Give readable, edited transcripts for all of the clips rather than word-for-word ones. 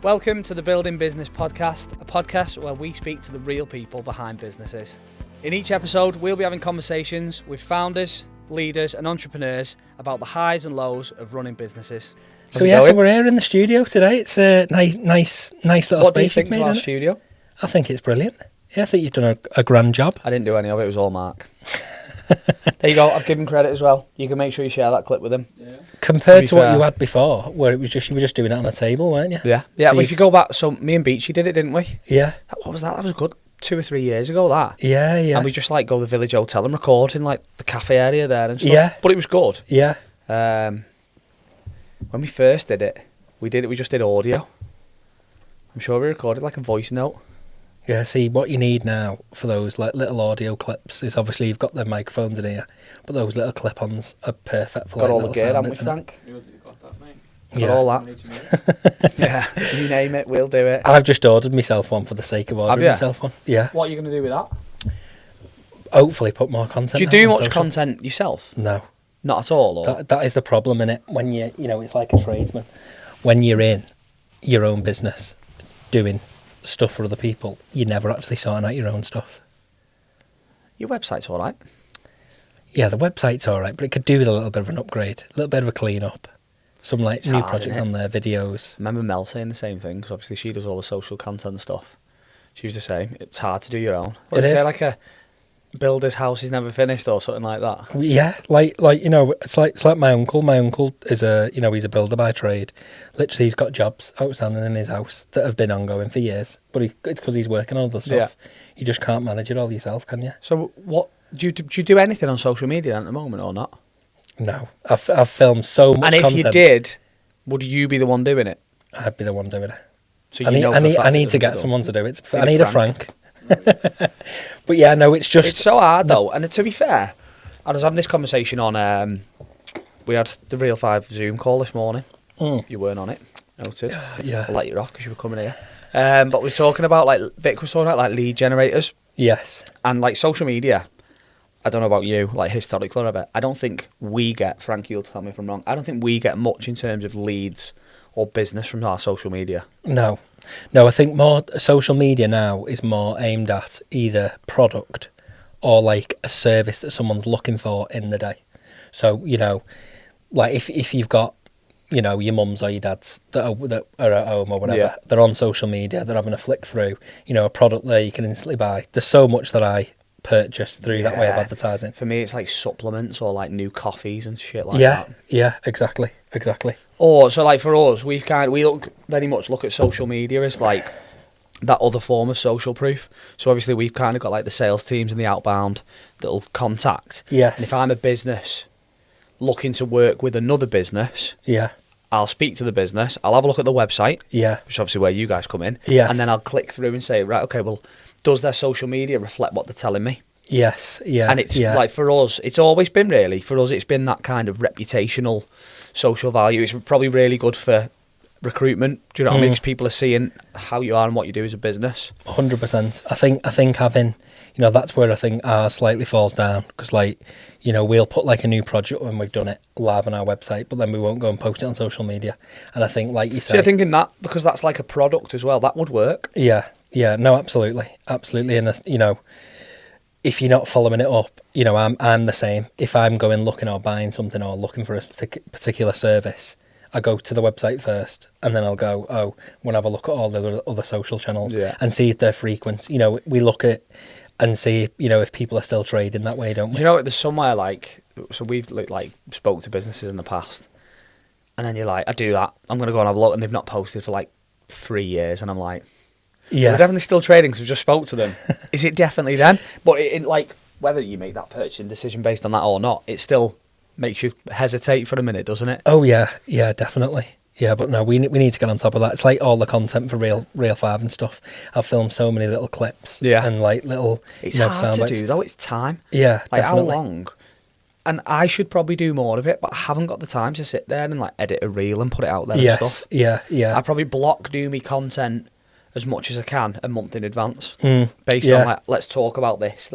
Welcome to the Building Business Podcast, a podcast where we speak to the real people behind businesses. In each episode, we'll be having conversations with founders, leaders and entrepreneurs about the highs and lows of running businesses. So we're here in the studio today. It's a nice little What do you space think you've of made, our isn't it? studio? I think it's brilliant. Yeah, I think you've done a grand job. I didn't do any of it, it was all Mark. There you go, I've given credit as well. You can make sure you share that clip with him. Yeah. Compared to what you had before, where it was just you were just doing it on a table, weren't you? Yeah, So well, if you go back, so me and Beachy did it, didn't we? Yeah. What was that? That was good 2 or 3 years ago, that. Yeah. And we just like go to the Village Hotel and record in like the cafe area there and stuff. Yeah. But it was good. Yeah. When we first did it, we just did audio. I'm sure we recorded like a voice note. Yeah, see, what you need now for those like little audio clips is obviously you've got the microphones in here, but those little clip-ons are perfect for Got like all the little gear, sound haven't we, bits, innit? Frank? You got that, mate. Got all that. We need to move. Yeah, you name it, we'll do it. I've just ordered myself one for the sake of ordering you? myself one. Yeah. What are you going to do with that? Hopefully put more content. Do you out do on much social. content yourself? No. Not at all? Or? That is the problem in it. When you know, it's like a tradesman. When you're in your own business, doing stuff for other people, you're never actually sorting out your own stuff. Your website's all right. Yeah, the website's all right, but it could do with a little bit of an upgrade, a little bit of a clean up. Some like It's new hard, projects isn't on there, videos. I remember Mel saying the same thing, because obviously she does all the social content stuff. She was the same. It's hard to do your own. What It they say, is. like a builder's house is never finished or something like that. Yeah, like you know, it's like my uncle. My uncle is he's a builder by trade. Literally, he's got jobs outstanding in his house that have been ongoing for years. But it's because he's working on other stuff. Yeah. You just can't manage it all yourself, can you? So what do you do anything on social media at the moment or not? No, I've filmed so much And if content. you did, would you be the one doing it? I'd be the one doing it. So I you need, know I for a need, fact I it need to doesn't get do. someone to do it. Need I need a Frank. But yeah, no, it's just... It's so hard though, and to be fair, I was having this conversation on. We had the Real 5 Zoom call this morning. You weren't on it, noted. Yeah. I'll let you off because you were coming here. But we're talking about like Vic was talking about like lead generators Yes. and like social media. I don't know about you, like historically, I don't think we get. Frank, you'll tell me if I'm wrong. I don't think we get much in terms of leads or business from our social media. No, I think more social media now is more aimed at either product or like a service that someone's looking for in the day. So, you know, like if you've got, you know, your mums or your dads that are at home or whatever, Yeah. they're on social media, they're having a flick through, you know, a product there you can instantly buy. There's so much that I purchase through that way of Yeah. advertising. For me, it's like supplements or like new coffees and shit like Yeah, that. yeah, exactly. Or so like for us, we look very much look at social media as like that other form of social proof. So obviously we've kind of got like the sales teams and the outbound that'll contact. Yes. And if I'm a business looking to work with another business, Yeah, I'll speak to the business. I'll have a look at the website, yeah, which is obviously where you guys come in. Yes. And then I'll click through and say, right, okay, well, does their social media reflect what they're telling me? yes, yeah. And it's yeah. like for us, it's always been really, for us, it's been that kind of reputational social value. It's probably really good for recruitment. Do you know what I mean? Because people are seeing how you are and what you do as a business. 100%. I think having, you know, that's where I think ours slightly falls down because, like, you know, we'll put like a new project when we've done it live on our website, but then we won't go and post it on social media. And I think, like you say, See, I think in that, because that's like a product as well, that would work. yeah, no, absolutely, and you know, if you're not following it up, you know, I'm the same. If I'm going looking or buying something or looking for a particular service, I go to the website first, and then I'll go, I'm going to have a look at all the other social channels and see if they're frequent. You know, we look at and see, you know, if people are still trading that way, don't we? Do you know, there's somewhere like, so we've like spoke to businesses in the past, and then you're like, I do that, I'm going to go and have a look, and they've not posted for like 3 years, and I'm like, Yeah, we're definitely still trading because we just spoke to them. Is it definitely them? But it like, whether you make that purchasing decision based on that or not, it still makes you hesitate for a minute, doesn't it? Oh yeah, definitely. Yeah, but no, we need to get on top of that. It's like all the content for Real 5 and stuff. I've filmed so many little clips, and like little. It's you know, hard to sound do bites. though. It's time. Yeah, like definitely. how long? And I should probably do more of it, but I haven't got the time to sit there and like edit a reel and put it out there and stuff. Yeah. I probably block do me content as much as I can a month in advance, based yeah. on like, let's talk about this,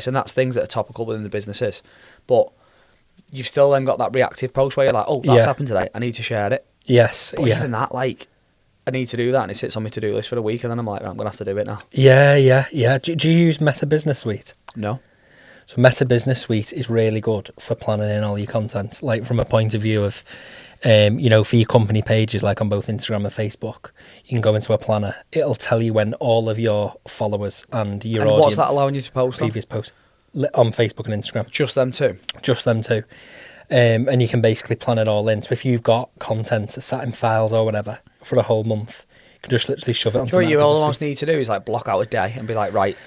and that's things that are topical within the businesses. But you've still then got that reactive post where you're like, oh, that's happened today, I need to share it. Yes, But even that, like, I need to do that, and it sits on my to-do list for a week, and then I'm like, right, I'm going to have to do it now. Yeah. Do you use Meta Business Suite? No. So Meta Business Suite is really good for planning in all your content, like from a point of view of, for your company pages, like on both Instagram and Facebook, you can go into a planner. It'll tell you when all of your followers and your audience. What's that allowing you to post previous posts on Facebook and Instagram? Just them two? Just them two. And you can basically plan it all in. So if you've got content sat in files or whatever for a whole month, you can just literally shove it onto what you Meta Business almost Suite. need to do is like block out a day and be like, right,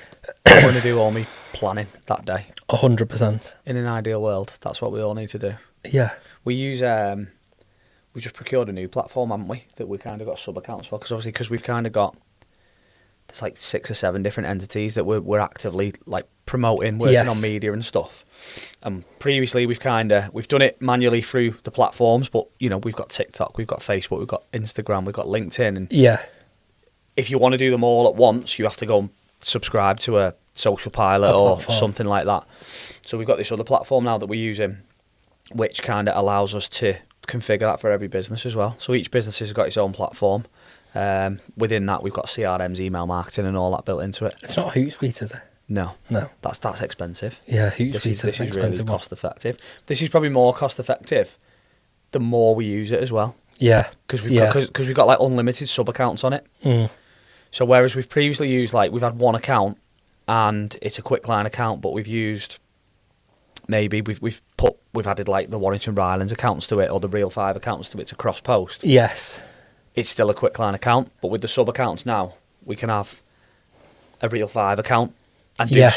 I'm going to do all my planning that day. 100%. In an ideal world, that's what we all need to do. Yeah. We use, we just procured a new platform, haven't we? That we kind of got sub-accounts for. Because we've kind of got, there's like 6 or 7 different entities that we're actively like promoting, working on media and stuff. Previously we've done it manually through the platforms, but we've got TikTok, we've got Facebook, we've got Instagram, we've got LinkedIn, and if you want to do them all at once, you have to go and subscribe to a social pilot or something like that. So we've got this other platform now that we're using, which kind of allows us to configure that for every business as well. So each business has got its own platform. Within that, we've got CRMs, email marketing, and all that built into it. It's not Hootsuite, is it? No, that's expensive. Yeah, This Hootsuite is really cost effective. This is probably more cost effective the more we use it as well. Yeah, because we've got like unlimited sub accounts on it. So whereas we've previously used we've had one account and it's a Quickline account, but we've used we've added like the Warrington Rylands accounts to it or the Real 5 accounts to it to cross post. Yes, it's still a Quickline account, but with the sub accounts now we can have a Real 5 account and do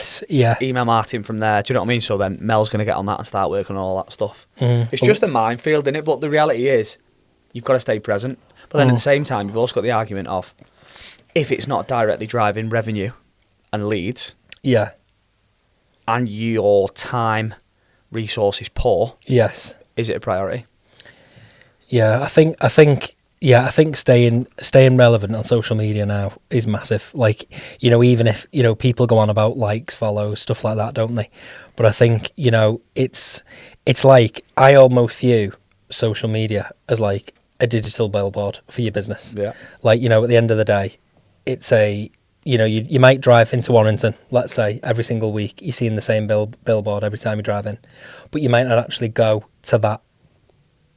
email marketing from there. Do you know what I mean? So then Mel's going to get on that and start working on all that stuff. It's just a minefield, isn't it? But the reality is you've got to stay present. But then at the same time, you've also got the argument of if it's not directly driving revenue and leads, and your time resource is poor, is it a priority? Yeah, I think staying relevant on social media now is massive. Like, even if, people go on about likes, follows, stuff like that, don't they? But I think, it's like, I almost view social media as like a digital billboard for your business. Yeah. Like, at the end of the day, it's you might drive into Warrington, let's say, every single week. You're seeing the same billboard every time you drive in. But you might not actually go to that,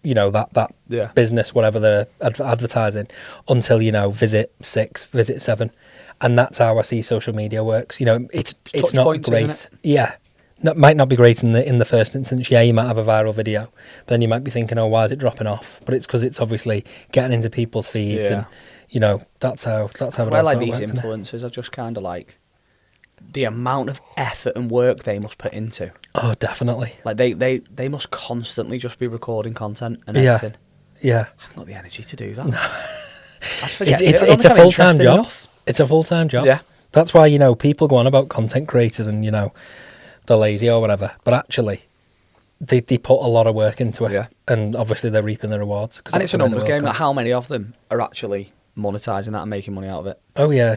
that business, whatever they're advertising, until, visit 6, visit 7. And that's how I see social media works. It's not points, great. Isn't it? Yeah. Might not be great in the first instance. Yeah, you might have a viral video, but then you might be thinking, oh, why is it dropping off? But it's because it's obviously getting into people's feeds and, that's how I like these influencers are just kind of like the amount of effort and work they must put into. Oh, definitely. Like they must constantly just be recording content and editing. Yeah. I haven't got the energy to do that. No. I forget it's a full-time job. It's a full-time job. Yeah. That's why, people go on about content creators and, they're lazy or whatever. But actually, they put a lot of work into it. Yeah. And obviously they're reaping the rewards. And it's a numbers game. Like how many of them are actually monetizing that and making money out of it? Oh, yeah.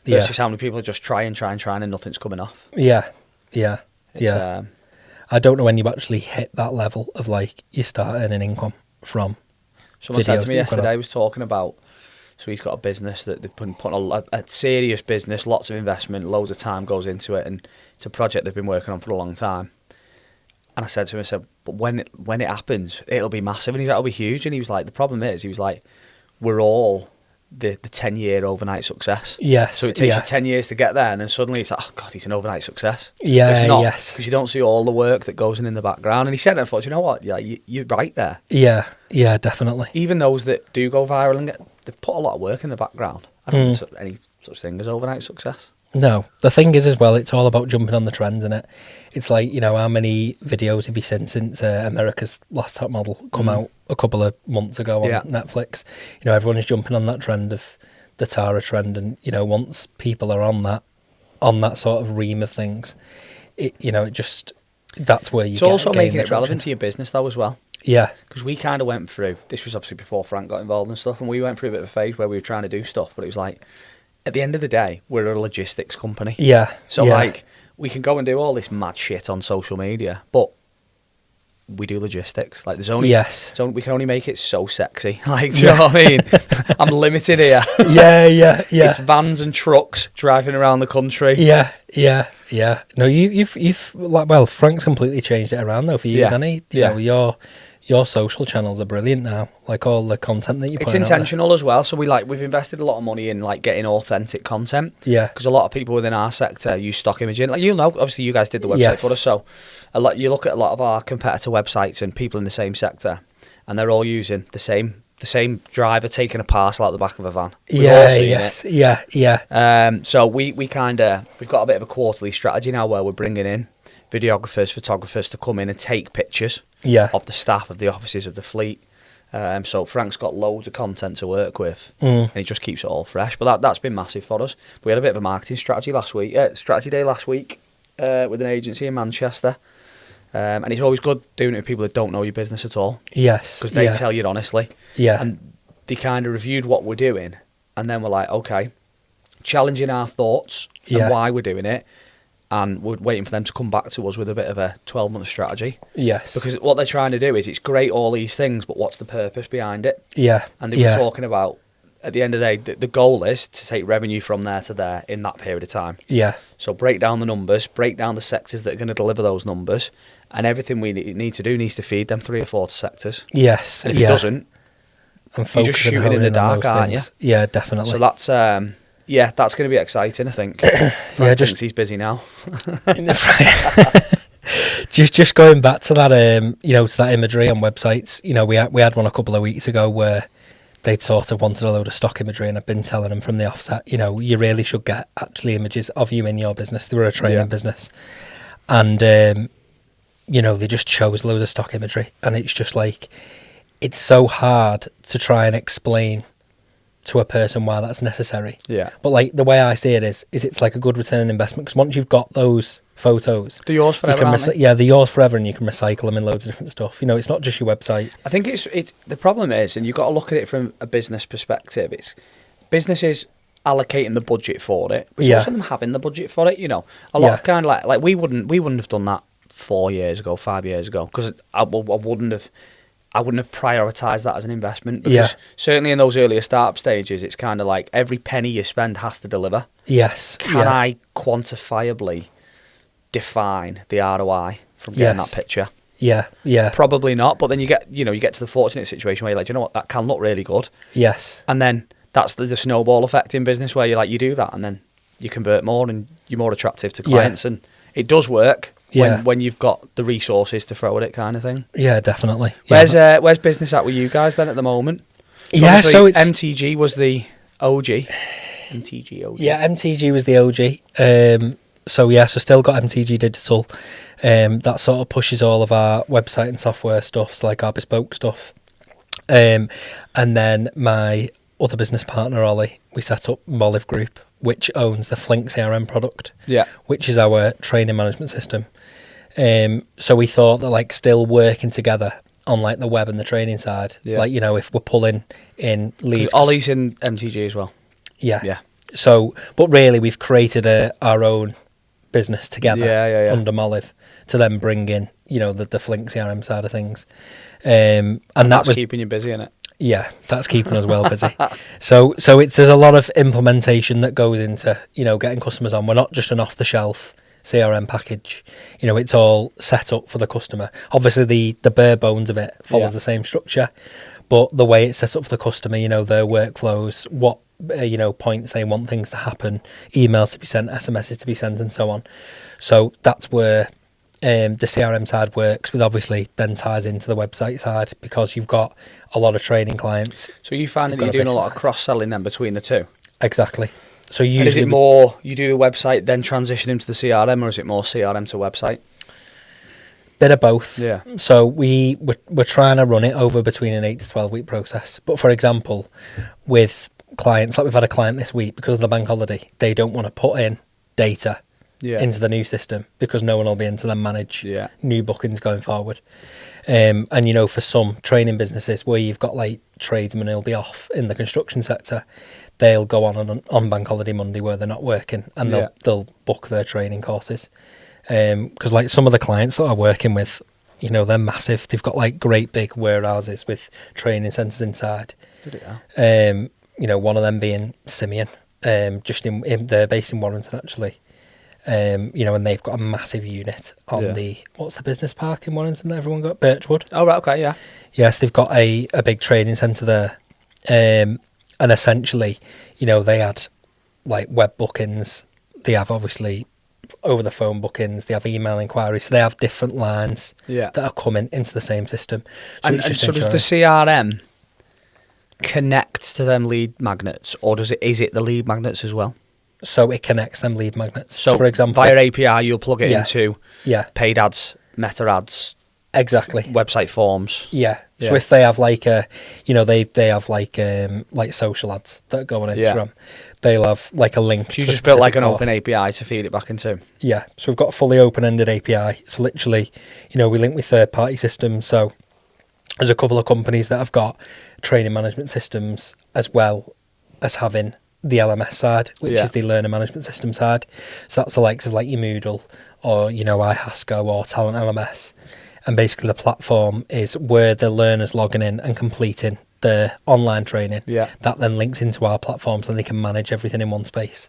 Versus how many people are just trying and nothing's coming off. Yeah. I don't know when you actually hit that level of like you start earning income from. Someone said to me yesterday, I was talking about, so he's got a business that they've been putting a serious business, lots of investment, loads of time goes into it, and it's a project they've been working on for a long time. And I said to him, but when it happens, it'll be massive, and he's like, it'll be huge. And he was like, the problem is, he was like, we're all the 10-year overnight success. Yes. So it takes you 10 years to get there, and then suddenly it's like, oh God, he's an overnight success. Yeah, but it's not, yes. Because you don't see all the work that goes in the background. And he said, and I thought, you know what? Yeah, you're right there. Yeah, definitely. Even those that do go viral and they've put a lot of work in the background. I don't think any such thing as overnight success. No. The thing is as well, it's all about jumping on the trends, isn't it? It's like, how many videos have you seen since America's Last Top Model come out a couple of months ago on Netflix? Everyone is jumping on that trend of the Tara trend, and, once people are on that sort of ream of things, that's where you It's also making it relevant to your business though as well. Yeah. Because we kind of went through, this was obviously before Frank got involved and stuff, and we went through a bit of a phase where we were trying to do stuff, but it was like, at the end of the day, we're a logistics company. Yeah. So like, we can go and do all this mad shit on social media, but we do logistics. Like, there's only Yes. so we can only make it so sexy. Like, do you know what I mean? I'm limited here. Yeah. It's vans and trucks driving around the country. Yeah. No, you've like, well, Frank's completely changed it around though for you, hasn't he? You know, your social channels are brilliant now. Like, all the content that you put. It's intentional as well. So we've invested a lot of money in like getting authentic content. Yeah. Because a lot of people within our sector use stock imaging. Like, you'll know, obviously you guys did the website for us. So you look at a lot of our competitor websites and people in the same sector, and they're all using the same driver taking a parcel out the back of a van. We've all seen it. Yeah. So we've got a bit of a quarterly strategy now where we're bringing in videographers, photographers to come in and take pictures of the staff, of the offices, of the fleet. So Frank's got loads of content to work with, and he just keeps it all fresh. But that's been massive for us. We had a bit of a marketing strategy day last week with an agency in Manchester. And it's always good doing it with people that don't know your business at all. Yes. Because they tell you honestly. Yeah. And they kind of reviewed what we're doing, and then we're like, okay, challenging our thoughts and why we're doing it, and we're waiting for them to come back to us with a bit of a 12-month strategy. Yes. Because what they're trying to do is, it's great, all these things, but what's the purpose behind it? Yeah. And they were talking about, at the end of the day, the goal is to take revenue from there to there in that period of time. Yeah. So break down the numbers, break down the sectors that are going to deliver those numbers, and everything we need to do needs to feed them 3 or 4 sectors. Yes. And if it doesn't, you're just shooting in the dark, aren't you? Yeah, definitely. So that's that's going to be exciting, I think. Frank thinks he's busy now. just going back to that, to that imagery on websites. You know, we had one a couple of weeks ago where they'd sort of wanted a load of stock imagery, and I've been telling them from the offset, you know, you really should get actually images of you in your business. They were a training business, and they just chose loads of stock imagery, and it's just like, it's so hard to try and explain to a person why that's necessary. Yeah. But like, the way I see it is it's like a good return on investment, because once you've got those photos, they're yours forever. They're yours forever, and you can recycle them in loads of different stuff. You know, it's not just your website. I think it's the problem is, and you've got to look at it from a business perspective, it's businesses allocating the budget for it, but it's also them having the budget for it. You know, a lot of kind of like we wouldn't have done that 4 years ago, 5 years ago, because I wouldn't have prioritised that as an investment, because certainly in those earlier startup stages, it's kind of like every penny you spend has to deliver. Yes. Can I quantifiably define the ROI from getting that picture? Yeah. Probably not, but then you get to the fortunate situation where you're like, you know what, that can look really good. Yes. And then that's the snowball effect in business, where you're like, you do that and then you convert more and you're more attractive to clients, and it does work. When you've got the resources to throw at it, kind of thing. Yeah, definitely. Where's business at with you guys then at the moment? So it's MTG was the OG. MTG OG. Yeah, MTG was the OG. So still got MTG Digital. That sort of pushes all of our website and software stuff, so like our bespoke stuff. And then my other business partner, Ollie, we set up Olive Group, which owns the Flink CRM product, which is our training management system. So we thought that, like, still working together on like the web and the training side, like, you know, if we're pulling in leads. Ollie's in MTG as well. Yeah. So, but really, we've created our own business together under Olive to then bring in, you know, the Flink CRM side of things. And that's keeping you busy, innit? Yeah, that's keeping us well busy. So there's a lot of implementation that goes into, you know, getting customers on. We're not just an off-the-shelf CRM package. You know, it's all set up for the customer. Obviously, the bare bones of it follows the same structure, but the way it's set up for the customer, you know, their workflows, what points they want things to happen, emails to be sent, SMSs to be sent, and so on. So that's where the CRM side works, with obviously then ties into the website side, because you've got a lot of training clients. So you find that you're doing a lot of cross-selling then between the two? Exactly. So usually, and is it more you do the website then transition into the CRM, or is it more CRM to website? Bit of both. Yeah. So we're trying to run it over between an 8 to 12 week process. But for example, with clients, like we've had a client this week, because of the bank holiday, they don't want to put in data into the new system, because no one will be in to then manage new bookings going forward. And you know, for some training businesses where you've got like tradesmen who'll be off in the construction sector, they'll go on bank holiday Monday where they're not working, and they'll book their training courses. Because like some of the clients that I'm working with, they're massive. They've got like great big warehouses with training centres inside. Did it? Yeah. One of them being Simeon, just in they're based in Warrington actually. And they've got a massive unit on what's the business park in Warrington that everyone got? Birchwood. Oh, right, okay, yeah. Yes, they've got a big training centre there. And essentially, they had like web bookings. They have obviously over the phone bookings. They have email inquiries. So they have different lines that are coming into the same system. So And so does the CRM connect to them lead magnets, or is it the lead magnets as well? So it connects them lead magnets. So for example, via API, you'll plug it into paid ads, meta ads, exactly, website forms. Yeah. So if they have like they have like social ads that go on Instagram, they'll have like a link. So you to just built like an course. open API to feed it back into. Yeah. So we've got a fully open-ended API. So literally, we link with third-party systems. So there's a couple of companies that have got training management systems as well as having the LMS side, which is the learner management system side. So that's the likes of like your Moodle or iHasco or Talent LMS. And basically the platform is where the learner's logging in and completing the online training. Yeah. That then links into our platform so they can manage everything in one space.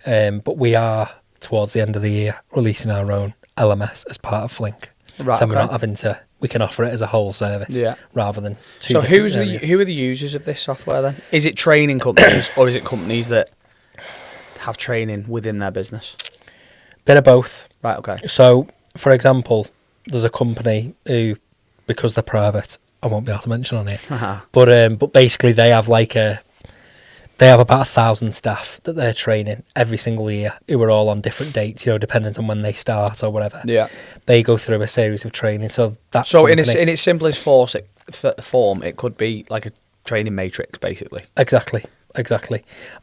But we are, towards the end of the year, releasing our own LMS as part of Flink. Right, so we're not having to, we can offer it as a whole service rather than two different areas. Who are the users of this software then? Is it training companies or is it companies that have training within their business? Bit of both. Right, okay. So, for example, there's a company who, because they're private, I won't be able to mention on it, but basically they have about 1,000 staff that they're training every single year who are all on different dates, dependent on when they start or whatever. Yeah. They go through a series of training. So in its simplest form, it could be like a training matrix, basically. Exactly.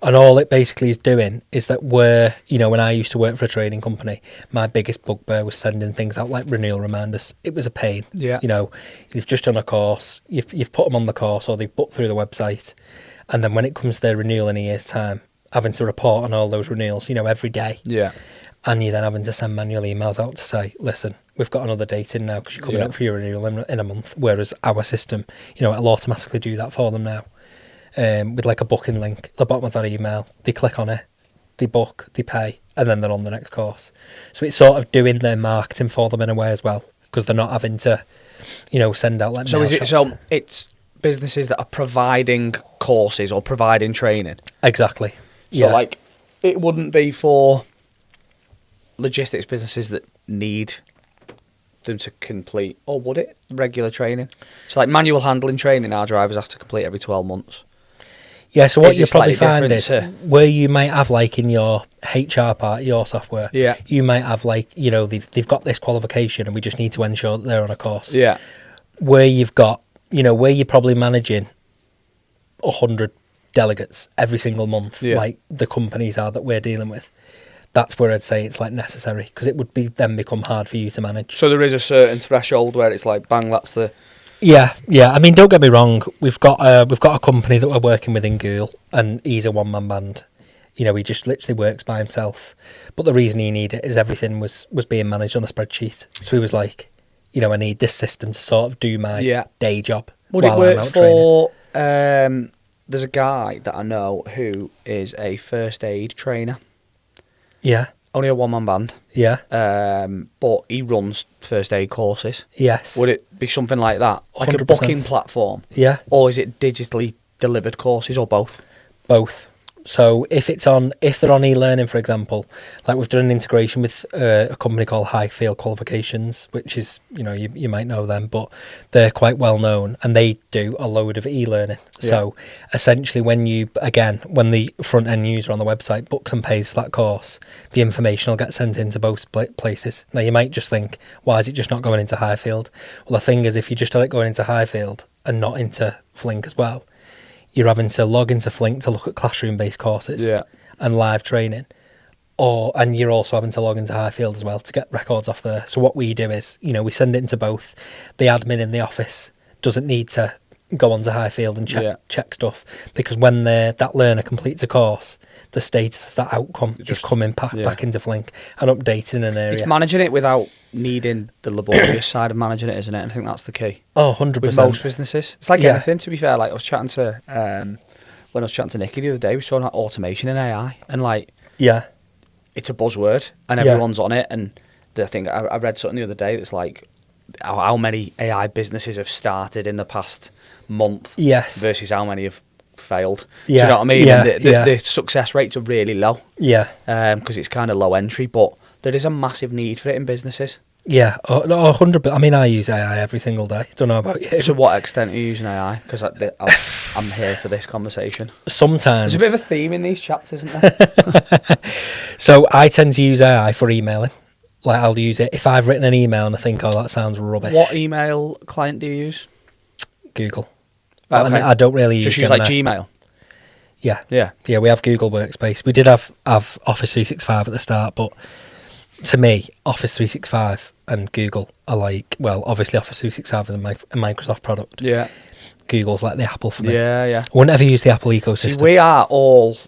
And all it basically is doing is that when I used to work for a training company, my biggest bugbear was sending things out like renewal reminders. It was a pain. Yeah. You've just done a course, you've put them on the course or they've booked through the website. And then when it comes to their renewal in a year's time, having to report on all those renewals, every day. Yeah. And you're then having to send manual emails out to say, listen, we've got another date in now because you're coming up for your renewal in a month. Whereas our system, it'll automatically do that for them now. With like a booking link at the bottom of that email. They click on it, they book, they pay, and then they're on the next course. So it's sort of doing their marketing for them in a way as well, because they're not having to, send out like mail shots. So it's businesses that are providing courses or providing training. Exactly. So like it wouldn't be for logistics businesses that need them to complete, or would it, regular training? So like manual handling training, our drivers have to complete every 12 months. Yeah, so what you'll probably find is where you might have like in your HR part of your software, you might have like, they've got this qualification and we just need to ensure that they're on a course. Yeah. Where you've got, where you're probably managing 100 delegates every single month, like the companies are that we're dealing with, that's where I'd say it's like necessary, because it would then become hard for you to manage. So there is a certain threshold where it's like, bang, that's the... Yeah. I mean, don't get me wrong. We've got a company that we're working with in Goole, and he's a one-man band. He just literally works by himself. But the reason he needed it is everything was being managed on a spreadsheet. So he was like, I need this system to sort of do my day job. Would it work for... there's a guy that I know who is a first aid trainer. Yeah. Only a one-man band. Yeah. But he runs first aid courses. Yes. Would it be something like that? Like 100%. a booking platform? Yeah. Or is it digitally delivered courses, or both? Both. So if they're on e-learning, for example, like we've done an integration with a company called Highfield Qualifications, which is, you might know them, but they're quite well known and they do a load of e-learning. Yeah. So essentially when the front end user on the website books and pays for that course, the information will get sent into both places. Now you might just think, why is it just not going into Highfield? Well, the thing is, if you just had it going into Highfield and not into Flink as well, you're having to log into Flink to look at classroom-based courses and live training. And you're also having to log into Highfield as well to get records off there. So what we do is, we send it into both. The admin in the office doesn't need to, go onto Highfield and check Yeah. check stuff, because when that learner completes a course, the status of that outcome is coming back into Flink and updating an area. It's managing it without needing the laborious side of managing it, isn't it? I think that's the key. Oh, 100%. With most businesses. It's like Yeah. anything, to be fair. Like I was chatting to, when I was chatting to Nikki the other day, we were talking about automation and AI. And like, Yeah. it's a buzzword and Yeah. everyone's on it. And I think I read something the other day that's like, how many AI businesses have started in the past month Yes. versus how many have failed. Do Yeah. you know what I mean? Yeah. And the success rates are really low Yeah. because it's kind of low entry, but there is a massive need for it in businesses. Yeah. Oh, no, 100%. I mean, I use AI every single day. Don't know about you. To what extent are you using AI? Because I'm here for this conversation. Sometimes. There's a bit of a theme in these chats, isn't there? So I tend to use AI for emailing. Like, I'll use it if I've written an email and I think, oh, that sounds rubbish. What email client do you use? Google. Right, okay. I don't really Just use use like Gemini. Gmail. Yeah. Yeah. Yeah, we have Google Workspace. We did have Office 365 at the start, but to me, Office 365 and Google are like, well, obviously Office 365 is a Microsoft product. Yeah. Google's like the Apple for me. Yeah, yeah. I wouldn't ever use the Apple ecosystem. See, we are all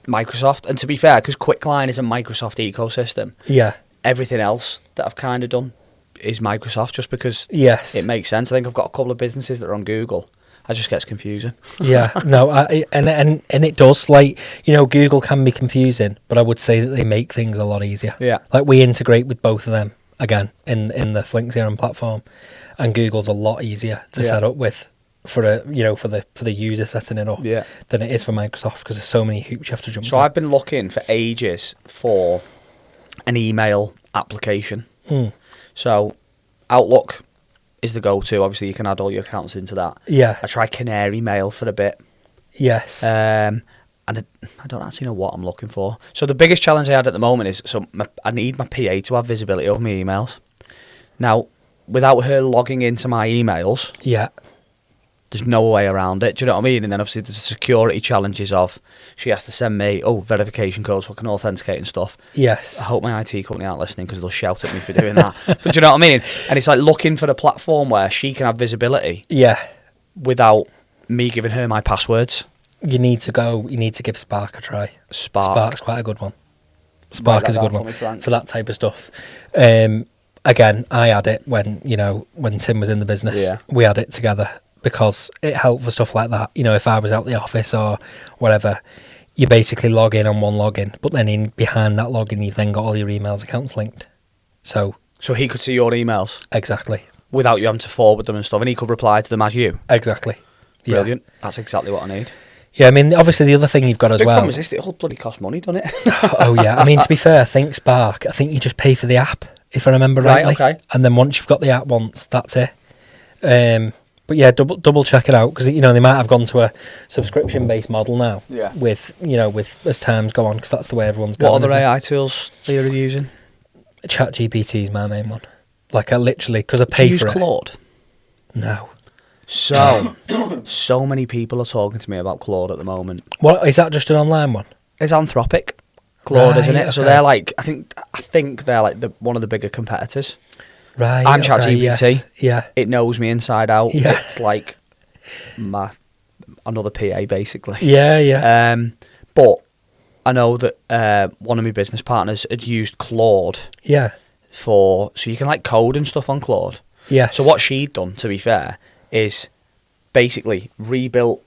Microsoft, and to be fair, because Quickline is a Microsoft ecosystem, Yeah. everything else that I've kind of done is Microsoft, just because Yes. it makes sense. I think I've got a couple of businesses that are on Google. It just gets confusing. Yeah. No, and it does. Like, you know, Google can be confusing, but I would say that they make things a lot easier. Yeah. Like, we integrate with both of them again in the Flink CRM platform, and Google's a lot easier to set up with for the user setting it up than it is for Microsoft, because there's so many hoops you have to jump So through. I've been looking for ages for an email application. So Outlook is the go-to. Obviously, you can add all your accounts into that. Yeah. I tried Canary Mail for a bit. Yes. And I don't actually know what I'm looking for. So the biggest challenge I had at the moment is I need my PA to have visibility over my emails. Now, without her logging into my emails, yeah. there's no way around it. Do you know what I mean? And then obviously there's the security challenges of she has to send me verification codes so I can authenticate and stuff. Yes. I hope my IT company aren't listening because they'll shout at me for doing that. But do you know what I mean? And it's like looking for the platform where she can have visibility. Yeah. Without me giving her my passwords. You need to give Spark a try. Spark's quite a good one. Spark is a good one for that type of stuff. Again, I had it when Tim was in the business. Yeah. We had it together because it helped for stuff like that. You know, if I was out the office or whatever, you basically log in on one login, but then behind that login, you've then got all your emails accounts linked. So he could see your emails? Exactly. Without you having to forward them and stuff, and he could reply to them as you? Exactly. Brilliant. Yeah. That's exactly what I need. Yeah, I mean, obviously the other thing you've got as The well... problem is this, it all bloody costs money, doesn't it? Oh, yeah. I mean, to be fair, I think Spark, I think you just pay for the app, if I remember rightly. Right, okay. And then once you've got the app once, that's it. But yeah, double check it out, because, they might have gone to a subscription-based model now. Yeah. With as times go on, because that's the way everyone's going. What other AI tools are you using? ChatGPT is my main one. Like, I literally, because I pay Do you for use it. Claude? No. So many people are talking to me about Claude at the moment. What, is that just an online one? It's Anthropic, Claude, Right, isn't it? So okay. they're like, I think they're like one of the bigger competitors. Right. I'm okay, ChatGPT. yes, yeah. It knows me inside out. Yeah. It's like another PA, basically. Yeah, yeah. But I know that one of my business partners had used Claude Yeah. so you can like code and stuff on Claude. Yes. So what she'd done, to be fair, is basically rebuilt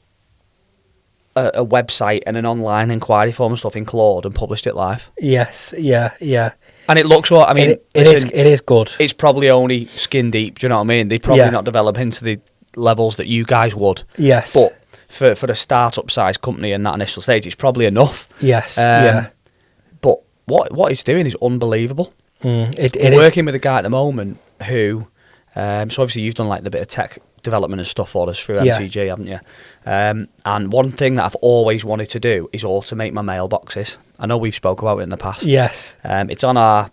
a website and an online inquiry form and stuff in Claude and published it live. Yes, yeah, yeah. And it looks what I mean. It is good. It's probably only skin deep. Do you know what I mean? They probably Yeah. not develop into the levels that you guys would. Yes. But for a startup size company in that initial stage, it's probably enough. Yes. Yeah. But what it's doing is unbelievable. It We're is. working with a guy at the moment who, so obviously you've done like the bit of tech development and stuff for us through Yeah. MTG, haven't you? And one thing that I've always wanted to do is automate my mailboxes. I know we've spoke about it in the past. Yes. It's on our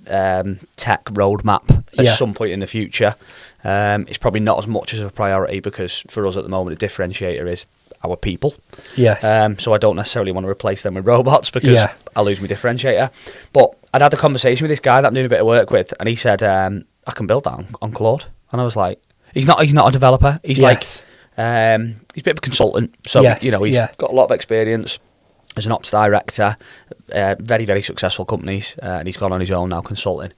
tech roadmap at Yeah. some point in the future. It's probably not as much as a priority because for us at the moment, the differentiator is our people. Yes. So I don't necessarily want to replace them with robots because Yeah. I lose my differentiator. But I'd had a conversation with this guy that I'm doing a bit of work with, and he said, I can build that on Claude. And I was like, He's not a developer. He's Yes. he's a bit of a consultant. So Yes, he's got a lot of experience as an ops director, very, very successful companies, and he's gone on his own now consulting.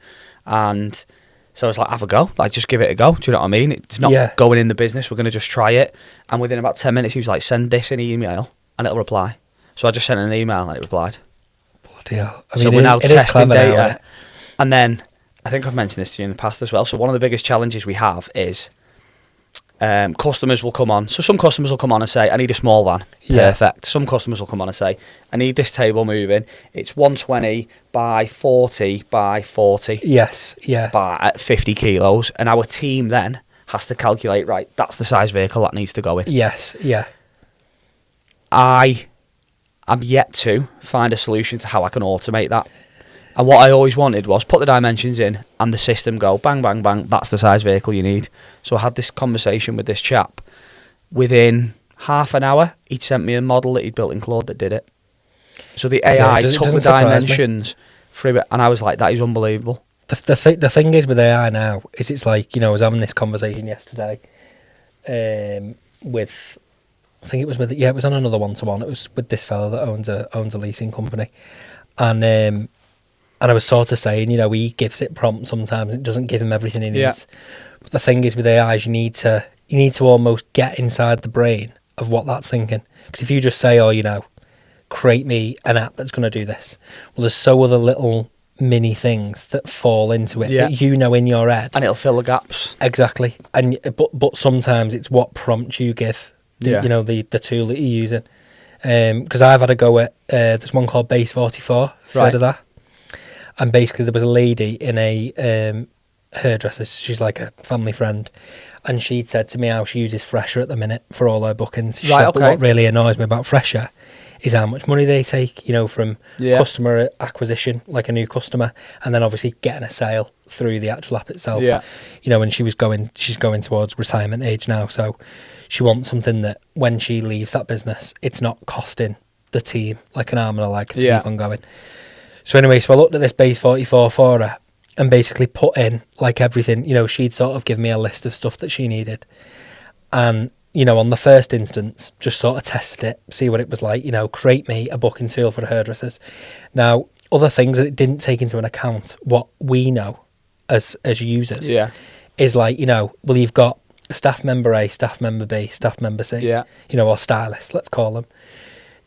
And so I was like, have a go, like just give it a go. Do you know what I mean? It's not going in the business. We're going to just try it. And within about 10 minutes, he was like, send this an email and it'll reply. So I just sent an email and it replied. Bloody hell. I mean, So we're now testing data. Now, and then, I think I've mentioned this to you in the past as well. So one of the biggest challenges we have is customers will come on. So some customers will come on and say, I need a small van. Yeah. Perfect. Some customers will come on and say, I need this table moving. It's 120 by 40 by 40 Yes, yeah. by at 50 kilos. And our team then has to calculate, right, that's the size vehicle that needs to go in. Yes, yeah. I am yet to find a solution to how I can automate that. And what I always wanted was put the dimensions in and the system go bang, bang, bang, that's the size vehicle you need. So I had this conversation with this chap. Within half an hour, he'd sent me a model that he'd built in Claude that did it. So the AI took the dimensions through it, and I was like, that is unbelievable. The thing is with AI now, is it's like, I was having this conversation yesterday with, I think it was with, it was on another one-to-one. It was with this fella that owns a leasing company. And I was sort of saying, he gives it prompts sometimes. It doesn't give him everything he needs. Yeah. But the thing is with AI is you need to almost get inside the brain of what that's thinking. Because if you just say, create me an app that's going to do this. Well, there's so other little mini things that fall into it that in your head. And it'll fill the gaps. Exactly. And but sometimes it's what prompt you give, the tool that you're using. Because I've had a go at, there's one called Base 44, heard of that? And basically there was a lady in a hairdresser, she's like a family friend, and she'd said to me how she uses Fresher at the minute for all her bookings. She said, but what really annoys me about Fresher is how much money they take, from customer acquisition, like a new customer, and then obviously getting a sale through the actual app itself. Yeah. And she's going towards retirement age now, so she wants something that when she leaves that business, it's not costing the team like an arm and a leg to keep on going. So anyway, so I looked at this Base 44 for her and basically put in like everything, she'd sort of give me a list of stuff that she needed. And, on the first instance, just sort of tested it, see what it was like, create me a booking tool for the hairdressers. Now, other things that it didn't take into an account, what we know as users, is like, well, you've got staff member A, staff member B, staff member C, or stylist, let's call them.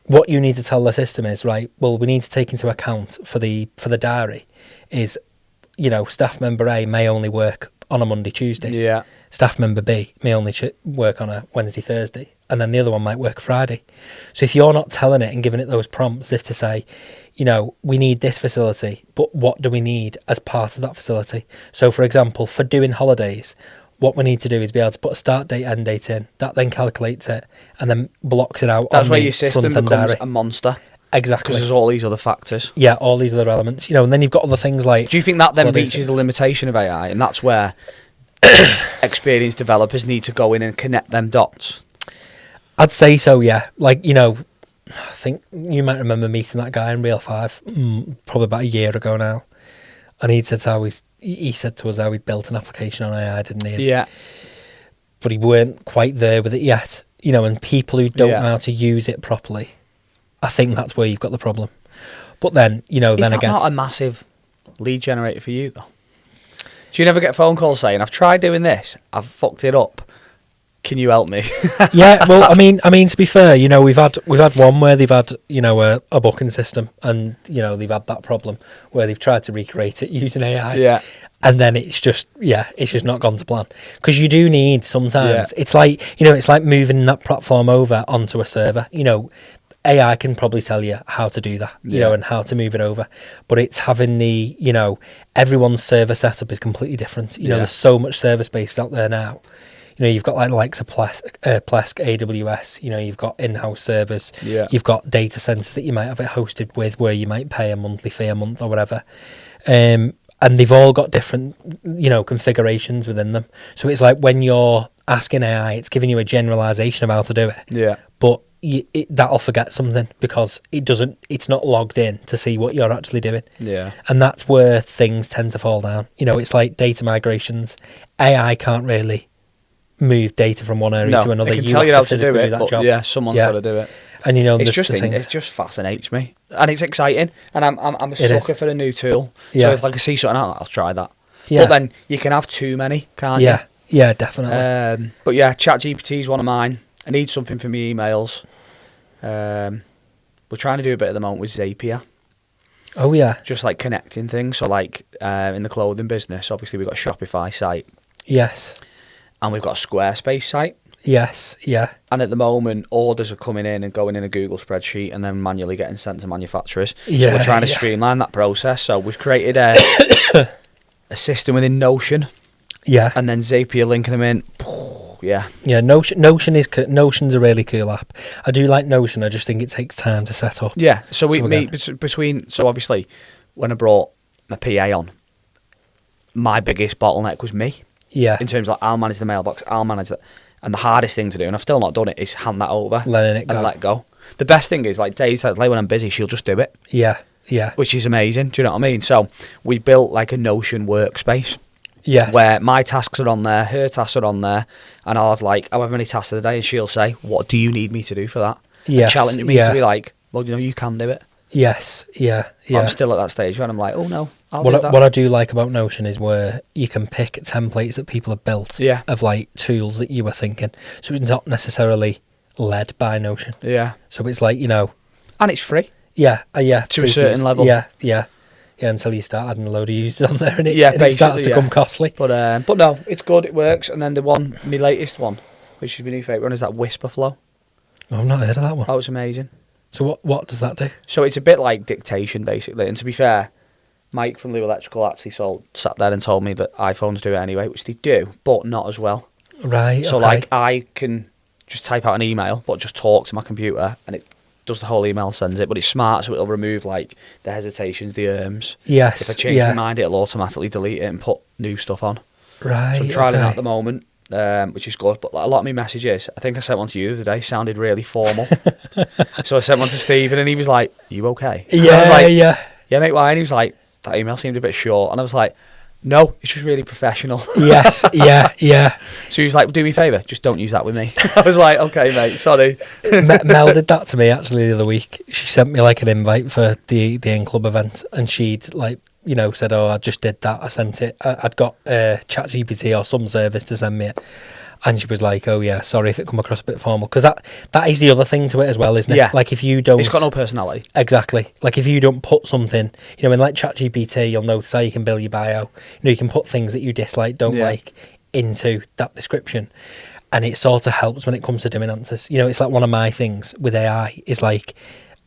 What you need to tell the system is, right, well, we need to take into account for the diary is, staff member A may only work on a Monday, Tuesday. Yeah. Staff member B may only work on a Wednesday, Thursday, and then the other one might work Friday. So if you're not telling it and giving it those prompts, if to say, we need this facility, but what do we need as part of that facility? So, for example, for doing holidays, what we need to do is be able to put a start date, end date in. That then calculates it and then blocks it out. That's where your system becomes a monster. Exactly. Because there's all these other factors. Yeah, all these other elements. And then you've got other things like... Do you think that then reaches the limitation of AI? And that's where experienced developers need to go in and connect them dots? I'd say so, yeah. Like, I think you might remember meeting that guy in Real 5 probably about a year ago now. And he said to us how he'd built an application on AI, didn't he? Yeah. But he weren't quite there with it yet. And people who don't know how to use it properly, I think that's where you've got the problem. But then, Is that not a massive lead generator for you, though? Do you never get phone calls saying, I've tried doing this, I've fucked it up, can you help me? Yeah, well, I mean, to be fair, we've had one where they've had, a booking system, and they've had that problem where they've tried to recreate it using AI. Yeah. And then it's just not gone to plan. Because you do need sometimes, it's like, it's like moving that platform over onto a server. AI can probably tell you how to do that, and how to move it over. But it's having the, everyone's server setup is completely different. There's so much server space out there now. You've got like the likes of Plesk, AWS, you've got in-house servers. Yeah. You've got data centers that you might have it hosted with where you might pay a monthly fee a month or whatever. And they've all got different, configurations within them. So it's like when you're asking AI, it's giving you a generalization of how to do it. Yeah. But that'll forget something because it's not logged in to see what you're actually doing. Yeah. And that's where things tend to fall down. It's like data migrations. AI can't really move data from one area to another. They can tell you have how to do physically it, that but job. yeah, someone's got to do it. And you know, It's the, just the things. it just fascinates me, and it's exciting, and I'm a It sucker is. for a new tool. Yeah. So if like I see something out, I'll try that. Yeah. But then you can have too many, can't you? Yeah, definitely. But yeah, ChatGPT is one of mine. I need something for my emails. We're trying to do a bit at the moment with Zapier, Oh yeah, just like connecting things. So like in the clothing business, obviously we've got a Shopify site yes, and we've got a Squarespace site. yes, yeah, And at the moment, orders are coming in and going in a Google spreadsheet and then manually getting sent to manufacturers. Yeah, So we're trying to yeah. streamline that process. So we've created a system within Notion yeah, and then Zapier linking them in. Yeah. yeah. Notion's a really cool app. I do like Notion. I just think it takes time to set up. Yeah. So we So meet between. So obviously, when I brought my PA on, my biggest bottleneck was me. Yeah, In terms of like, I'll manage the mailbox, I'll manage that. And the hardest thing to do, and I've still not done it, is hand that over letting it and go. let go. The best thing is like days like when I'm busy, she'll just do it, Yeah, yeah, which is amazing. Do you know what I mean? So we built like a Notion workspace yes. where my tasks are on there, her tasks are on there, and I'll have like however many tasks of the day, and she'll say, "What do you need me to do for that?" And Yes, challenge me yeah. to be like, "Well, you know, you can do it." Yes, yeah, But yeah. I'm still at that stage where I'm like, "Oh no, I'll do What that." I do like about Notion is where you can pick templates that people have built Yeah. of like tools that you were thinking. So it's not necessarily led by Notion. Yeah, So it's like, you know, and it's free. yeah, To a certain level. Yeah, yeah, yeah. Until you start adding a load of users on there, and it, Yeah, and it starts to basically, come costly. But no, it's good. It works. And then my latest one, which is my new favourite one, is that Whisper Flow. Oh, I've not heard of that one. That was amazing. So what does that do? So it's a bit like dictation, basically. And to be fair, Mike from Lou Electrical actually sat there and told me that iPhones do it anyway, which they do, but not as well. Right. So okay. like I can just type out an email, but just talk to my computer, and it does the whole email, sends it. But it's smart, so it'll remove like the hesitations, the yes. If I change my mind, it'll automatically delete it and put new stuff on. Right. So I'm trialing okay. that at the moment, which is good. But a lot of my messages, I think I sent one to you the other day, sounded really formal. So I sent one to Stephen, and he was like, "Are you okay?" And Yeah. I was like, yeah. "Yeah, mate, why?" And he was like, "That email seemed a bit short." And I was like, "No, it's just really professional." Yes. Yeah. Yeah. So he was like, "Do me a favour, just don't use that with me." I was like, "Okay, mate, sorry." Mel did that to me actually the other week. She sent me like an invite for the In Club event, and she'd like, you know, said, "Oh, I just did that. I sent it. I'd got ChatGPT or some service to send me it." And she was like, "Oh yeah, sorry if it come across a bit formal," because that is the other thing to it as well, isn't it? Yeah. Like if you don't, It's got no personality. exactly. Like if you don't put something, you know, in like ChatGPT, you'll notice how you can build your bio. You know, you can put things that you dislike, don't Yeah. like, into that description, and it sort of helps when it comes to doing answers. You know, it's like one of my things with AI is like,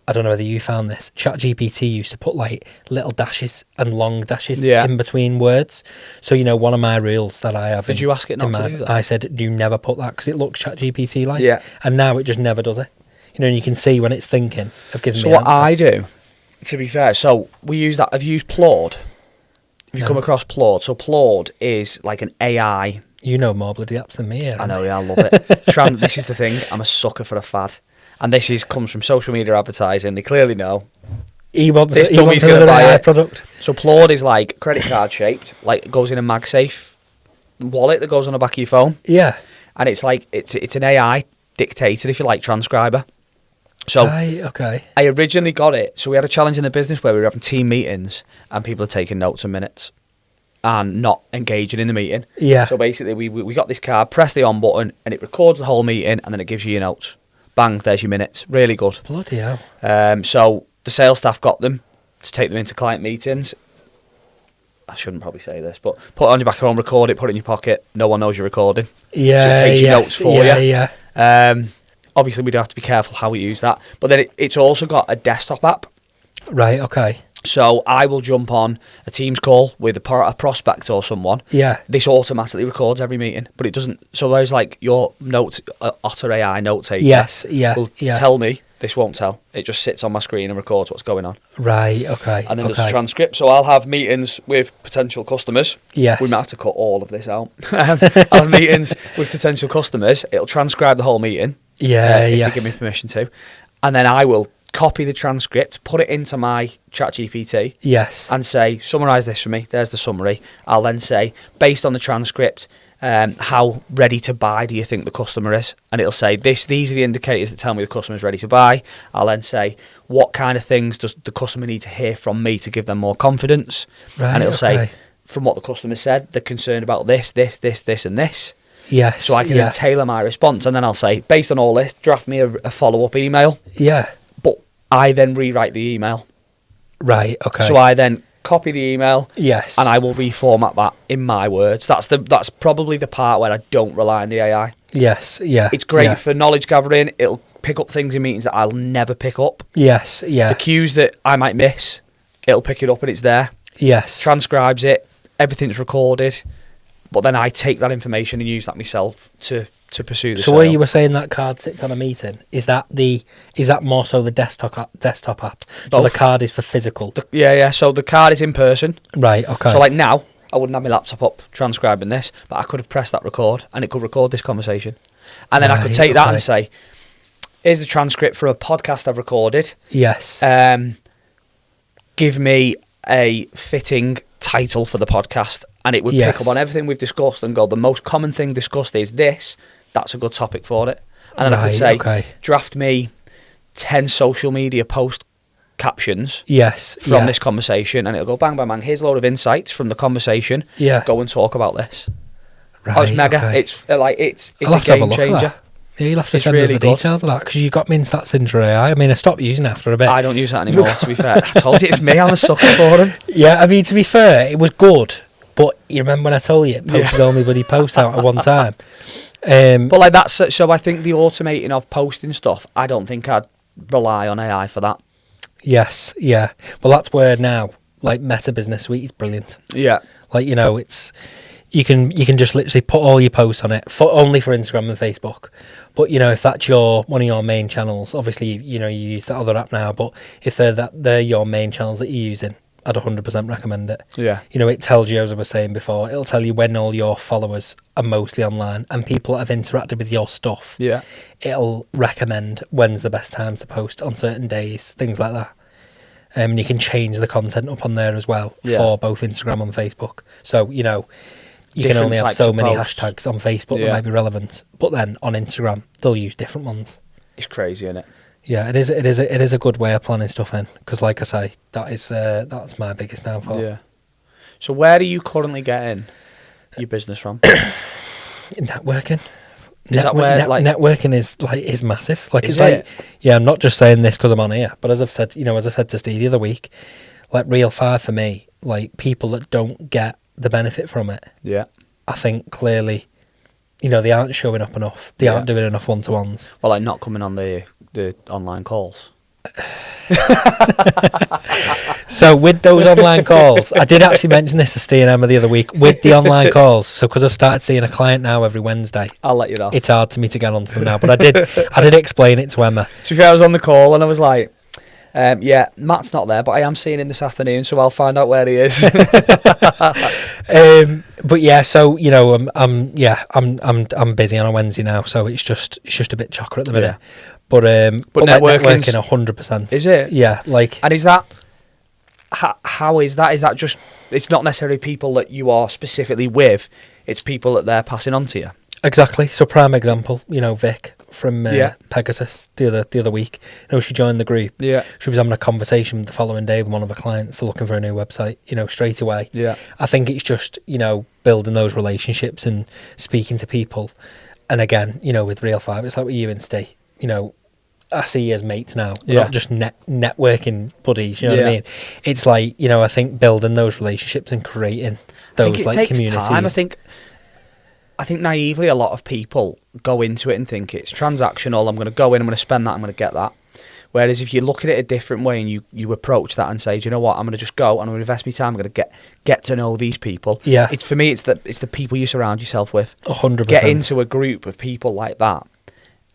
I don't know whether you found this. ChatGPT used to put like little dashes and long dashes Yeah. in between words. So, you know, one of my rules that I have. Did you ask it not to do that? I said, do never put that because it looks ChatGPT like. Yeah. And now it just never does it. You know, and you can see when it's thinking of giving So me an what answer. I do, to be fair, so we use that. I've used Plord. Have you No. come across Plord? So Plord is like an AI. You know more bloody apps than me. I Aaron. know, yeah, I love it. This is the thing. I'm a sucker for a fad, and this comes from social media advertising. They clearly know. He wants, This he dummy's wants gonna another buy AI it. product. So Plord is like credit card shaped, like it goes in a MagSafe wallet that goes on the back of your phone, Yeah. and it's like it's an AI dictator, if you like, transcriber. So Right, okay. I originally got it. So we had a challenge in the business where we were having team meetings and people are taking notes and minutes and not engaging in the meeting. Yeah. So basically we got this card, press the on button and it records the whole meeting and then it gives you your notes. Bang, there's your minutes. Really good. Bloody hell. So the sales staff got them to take them into client meetings. I shouldn't probably say this, but put it on your back home, record it, put it in your pocket. No one knows you're recording. Yeah. So it takes your yes, notes for yeah, you. Yeah. Obviously, we do have to be careful how we use that. But then it's also got a desktop app. Right, okay. So I will jump on a Teams call with a prospect or someone. Yeah. This automatically records every meeting, but it doesn't. So there's like your notes, Otter AI note taker. Yes, yeah, Will yeah. tell me. This won't tell. It just sits on my screen and records what's going on. Right, okay. And then okay. there's a transcript. So I'll have meetings with potential customers. Yes. We might have to cut all of this out. I'll have meetings with potential customers. It'll transcribe the whole meeting. Yeah, If yes. they give me permission to. And then I will copy the transcript, put it into my ChatGPT, Yes. and say, summarise this for me. There's the summary. I'll then say, based on the transcript, how ready to buy do you think the customer is? And it'll say these are the indicators that tell me the customer's ready to buy. I'll then say, what kind of things does the customer need to hear from me to give them more confidence? Right, and it'll say, from what the customer said, they're concerned about this, and this. Yes. So I can then tailor my response, and then I'll say, based on all this, draft me a follow-up email. Yeah. But I then rewrite the email. Right, okay. So I then copy the email, yes, and I will reformat that in my words. That's probably the part where I don't rely on the AI. Yes, yeah. It's great for knowledge gathering. It'll pick up things in meetings that I'll never pick up. Yes, yeah. The cues that I might miss, it'll pick it up and it's there. Yes. Transcribes it, everything's recorded, but then I take that information and use that myself to pursue the So sale. where you were saying that card sits on a meeting, is that more so the desktop app? So Both. the card is for physical. Yeah. So the card is in person. Right. Okay. So like now, I wouldn't have my laptop up transcribing this, but I could have pressed that record and it could record this conversation, and then I could take that and say, "Here's the transcript for a podcast I've recorded. Yes. Give me a fitting title for the podcast," and it would pick up on everything we've discussed and go, the most common thing discussed is this. That's a good topic for it. And then I could say, draft me 10 social media post captions from this conversation, and it'll go bang, bang, bang. Here's a load of insights from the conversation. Yeah. Go and talk about this. Right. Oh, it's mega. Okay. It's I'll a have to have a game look at changer. that. Yeah, you'll have to It's send us really the good. details of that, because you got me into that Cinder AI. I mean, I stopped using it after a bit. I don't use that anymore, to be fair. I told you, it's me. I'm a sucker for them. Yeah, I mean, to be fair, it was good, but you remember when I told you it posted only bloody posts out at one time? But like that's so I think the automating of posting stuff, I don't think I'd rely on AI for that. Yes, yeah. Well, that's where now, like, Meta Business Suite is brilliant. Yeah. Like, you know, it's you can just literally put all your posts on it only for Instagram and Facebook. But you know, if that's one of your main channels, obviously you use that other app now. But if they're your main channels that you're using, I'd 100% recommend it. Yeah. You know, it tells you, as I was saying before, it'll tell you when all your followers are mostly online and people that have interacted with your stuff. Yeah. It'll recommend when's the best times to post on certain days, things like that. And you can change the content up on there as well for both Instagram and Facebook. So, you know, you can only have so many hashtags on Facebook that might be relevant. But then on Instagram, they'll use different ones. It's crazy, isn't it? Yeah, it is a good way of planning stuff in, because, like I say, that's my biggest downfall. Yeah. So where are you currently getting your business from? Networking. Is that where networking is massive? Like, is it's like, yeah, I'm not just saying this because I'm on here, but as I said to Steve the other week, like Real 5 for me, like people that don't get the benefit from it. Yeah. I think clearly, they aren't showing up enough. They aren't doing enough one-to-ones. Well, like not coming on the online calls. So with those online calls, I did actually mention this to Steve and Emma the other week, with the online calls. So because I've started seeing a client now every Wednesday, I'll let you know. It's hard to me to get onto them now, but I did explain it to Emma. To be fair, I was on the call and I was like, yeah, Matt's not there, but I am seeing him this afternoon, so I'll find out where he is. But yeah, so I'm busy on a Wednesday now, so it's just a bit chocker at the minute. Yeah. But networking 100%. Is it? Yeah, like. And is that how is that? Is that just? It's not necessarily people that you are specifically with. It's people that they're passing on to you. Exactly. So prime example, Vic from Pegasus the other week. She joined the group. Yeah. She was having a conversation the following day with one of her clients. They're looking for a new website. Straight away. Yeah. I think it's just building those relationships and speaking to people. And again, with Real 5, it's like with you and Steve. I see you as mates now. We're not just networking buddies. You know what I mean? It's like I think building those relationships and creating those communities. Time. I think naively a lot of people go into it and think it's transactional. I'm going to go in, I'm going to spend that, I'm going to get that. Whereas if you look at it a different way and you approach that and say, do you know what, I'm going to just go and I'm going to invest my time. I'm going to get to know these people. Yeah. For me, it's the people you surround yourself with. 100%. Get into a group of people like that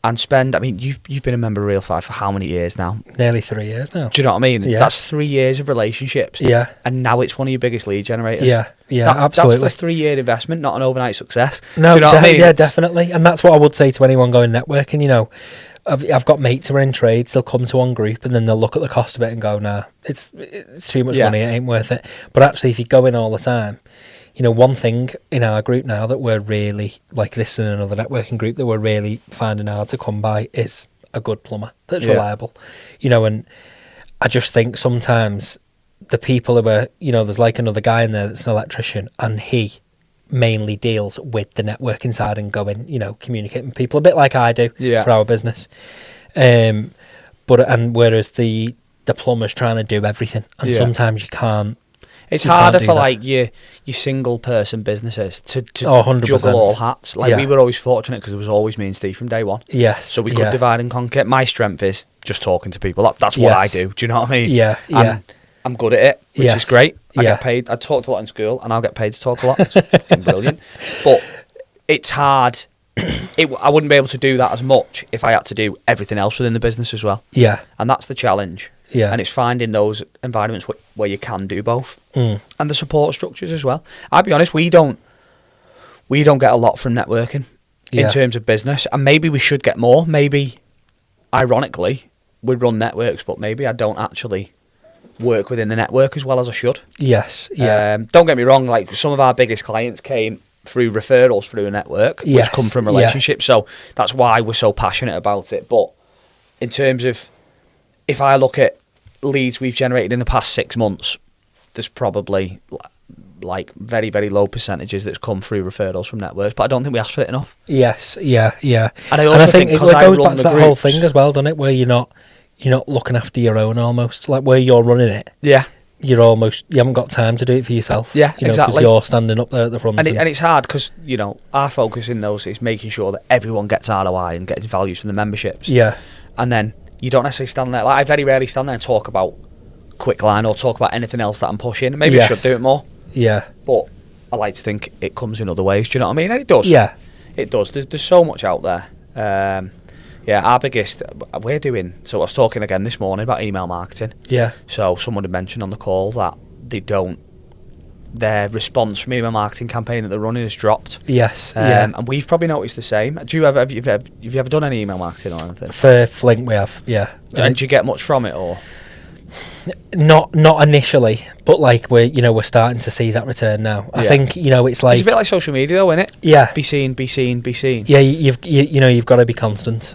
and spend. I mean, you've been a member of Real 5 for how many years now? Nearly 3 years now. Do you know what I mean? Yeah. That's 3 years of relationships. Yeah. And now it's one of your biggest lead generators. Yeah. Yeah, absolutely. That's a 3-year investment, not an overnight success. No, do you know what I mean? Yeah, definitely. And that's what I would say to anyone going networking. I've got mates who are in trades. They'll come to one group and then they'll look at the cost of it and go, "Nah, it's too much money. It ain't worth it." But actually, if you go in all the time, one thing in our group now that we're really, like this in another networking group, that we're really finding hard to come by is a good plumber that's reliable. And I just think sometimes the people who are, there's like another guy in there that's an electrician, and he mainly deals with the networking side and going, communicating with people a bit like I do for our business. Whereas the plumber's trying to do everything, and sometimes you can't. It's harder for like your single person businesses to juggle all hats. Like we were always fortunate because it was always me and Steve from day one. Yes. So we could divide and conquer. My strength is just talking to people. That's what I do. Do you know what I mean? Yeah. And I'm good at it, which is great. I get paid. I talked a lot in school, and I'll get paid to talk a lot. It's fucking brilliant. But it's hard. I wouldn't be able to do that as much if I had to do everything else within the business as well. Yeah. And that's the challenge. Yeah. And it's finding those environments where you can do both. And the support structures as well. I'll be honest, we don't get a lot from networking in terms of business, and maybe we should get more. Maybe, ironically, we run networks, but maybe I don't actually work within the network as well as I should. Yes. Yeah. Don't get me wrong, like some of our biggest clients came through referrals through a network, which come from relationships. So that's why we're so passionate about it. But in terms of, if I look at leads we've generated in the past 6 months, there's probably like very, very low percentages that's come through referrals from networks, but I don't think we ask for it enough. Yes, yeah. And I think it goes back to that whole thing as well, doesn't it, where you're not looking after your own almost, like where you're running it. Yeah. You haven't got time to do it for yourself. Yeah, exactly. Because you're standing up there at the front. And it's hard because, our focus in those is making sure that everyone gets ROI and gets values from the memberships. Yeah. And then you don't necessarily stand there. Like, I very rarely stand there and talk about Quickline or talk about anything else that I'm pushing. Maybe I should do it more. Yeah. But I like to think it comes in other ways. Do you know what I mean? And it does. Yeah. It does. There's so much out there. Our biggest, we're doing, so I was talking again this morning about email marketing. Yeah. So someone had mentioned on the call that their response from email marketing campaign that they're running has dropped. Yes. And we've probably noticed the same. Have you ever done any email marketing or anything? For Flink we have, yeah. And do you get much from it or? Not initially, but like we're starting to see that return now. I think it's like, it's a bit like social media though, isn't it? Yeah. Be seen. Yeah, you've got to be constant.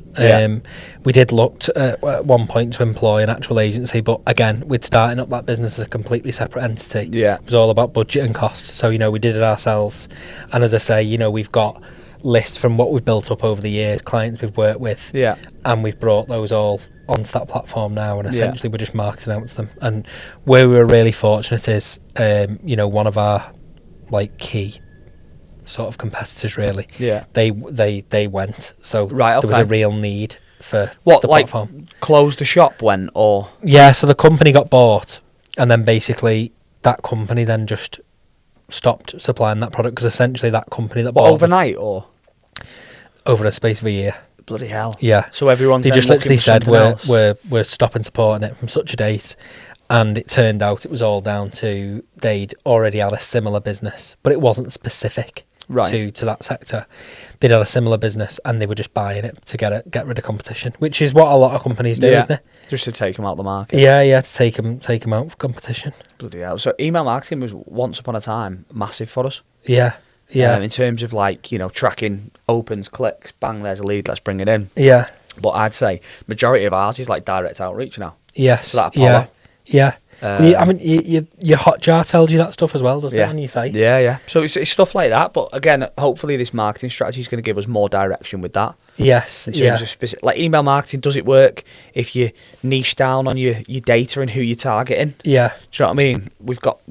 We did look at one point to employ an actual agency, but again, with starting up that business as a completely separate entity, it was all about budget and cost. So we did it ourselves, and as I say, we've got lists from what we've built up over the years, clients we've worked with, and we've brought those all onto that platform now, and essentially we're just marketing out to them. And where we were really fortunate is one of our like key sort of competitors really, they went, so there was a real need for the platform. Like closed the shop when, or so the company got bought, and then basically that company then just stopped supplying that product, because essentially that company that bought overnight or over a space of a year. Bloody hell. Yeah. So everyone's they just literally said we're stopping supporting it from such a date, and it turned out it was all down to they'd already had a similar business, but it wasn't specific to that sector. They'd had a similar business and they were just buying it to get rid of competition, which is what a lot of companies do, isn't it? Just to take them out of the market. Yeah, to take them out of competition. Bloody hell. So email marketing was once upon a time massive for us. Yeah. Yeah. In terms of tracking opens, clicks, bang, there's a lead, let's bring it in. Yeah. But I'd say majority of ours is like direct outreach now. Yes. So that Apollo. Yeah. I mean, your Hotjar tells you that stuff as well, doesn't it, on your site? Yeah. So it's stuff like that. But again, hopefully this marketing strategy is going to give us more direction with that. Yes. In terms of specific, like email marketing, does it work if you niche down on your data and who you're targeting? Yeah. Do you know what I mean? We've got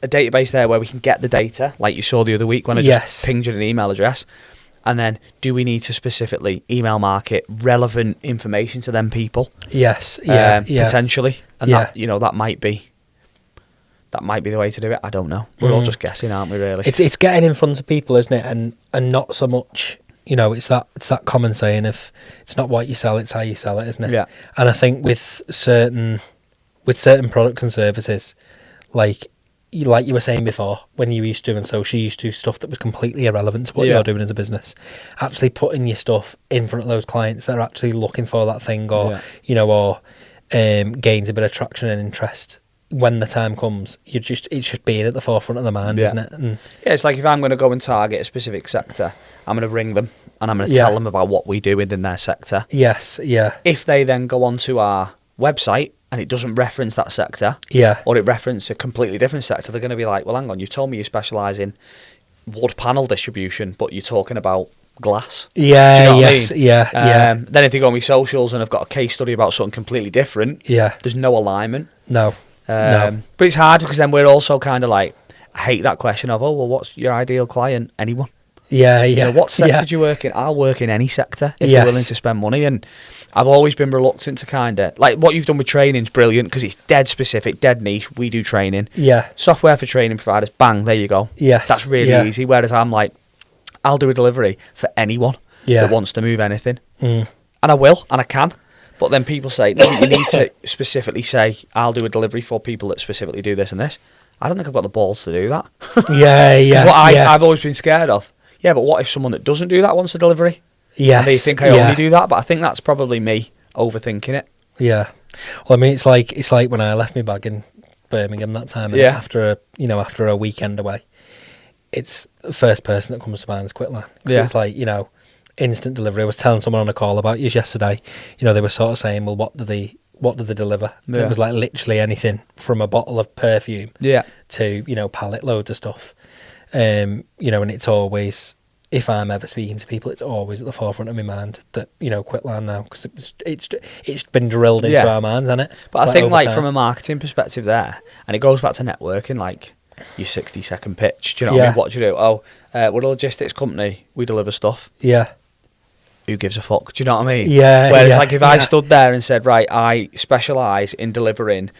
a database there where we can get the data, like you saw the other week when I just pinged you an email address. And then, do we need to specifically email market relevant information to them people? Yes, potentially, and that might be the way to do it. I don't know. We're all just guessing, aren't we? Really, it's getting in front of people, isn't it? And not so much. It's that common saying of it's not what you sell, it's how you sell it, isn't it? Yeah. And I think with certain products and services, like you were saying before, when you used to, and so she used to, stuff that was completely irrelevant to what you're doing as a business, actually putting your stuff in front of those clients that are actually looking for that thing, or gains a bit of traction and interest when the time comes, it's just being at the forefront of the mind, isn't it? And Yeah, it's like if I'm going to go and target a specific sector, I'm going to ring them and I'm going to tell them about what we do within their sector. yes, yeah, If they then go onto our website and it doesn't reference that sector, yeah, or it references a completely different sector, they're going to be like, well, hang on, you told me you specialise in wood panel distribution, but you're talking about glass. yeah, Do you know what I yes, mean? yeah. Then if they go on my socials and I've got a case study about something completely different, Yeah. there's no alignment. No. No. But it's hard because then we're also kind of like, I hate that question of, oh, well, what's your ideal client? Anyone. Yeah, yeah. You know, what sector yeah. do you work in? I'll work in any sector if Yes. they're willing to spend money. And I've always been reluctant to kind of, like what you've done with training's brilliant because it's dead specific, dead niche. We do training. Yeah. Software for training providers, bang, there you go. Yes. That's really yeah. easy. Whereas I'm like, I'll do a delivery for anyone Yeah. that wants to move anything. Mm. And I will, and I can. But then people say, no, you need to specifically say, I'll do a delivery for people that specifically do this and this. I don't think I've got the balls to do that. Yeah, yeah. What yeah. I've always been scared of. Yeah, but what if someone that doesn't do that wants a delivery? Yes. And they think I only do that, but I think that's probably me overthinking it. Yeah. Well, I mean, it's like when I left my bag in Birmingham that time. Yeah. After a weekend away, it's the first person that comes to mind is Quickline. 'Cause Yeah. It's like, instant delivery. I was telling someone on a call about you yesterday. They were sort of saying, well, what do they deliver? And Yeah. it was like literally anything from a bottle of perfume Yeah. to, pallet loads of stuff. And it's always, if I'm ever speaking to people, it's always at the forefront of my mind that, Quickline now, because it's been drilled into Yeah. our minds, hasn't it? But I think over like time. from a marketing perspective there, and it goes back to networking, like your 60-second pitch. Do you know what I Yeah. mean? What do you do? Oh, we're a logistics company. We deliver stuff. Yeah. Who gives a fuck? Do you know what I mean? Yeah, Whereas yeah, like if I yeah. stood there and said, right, I specialise in delivering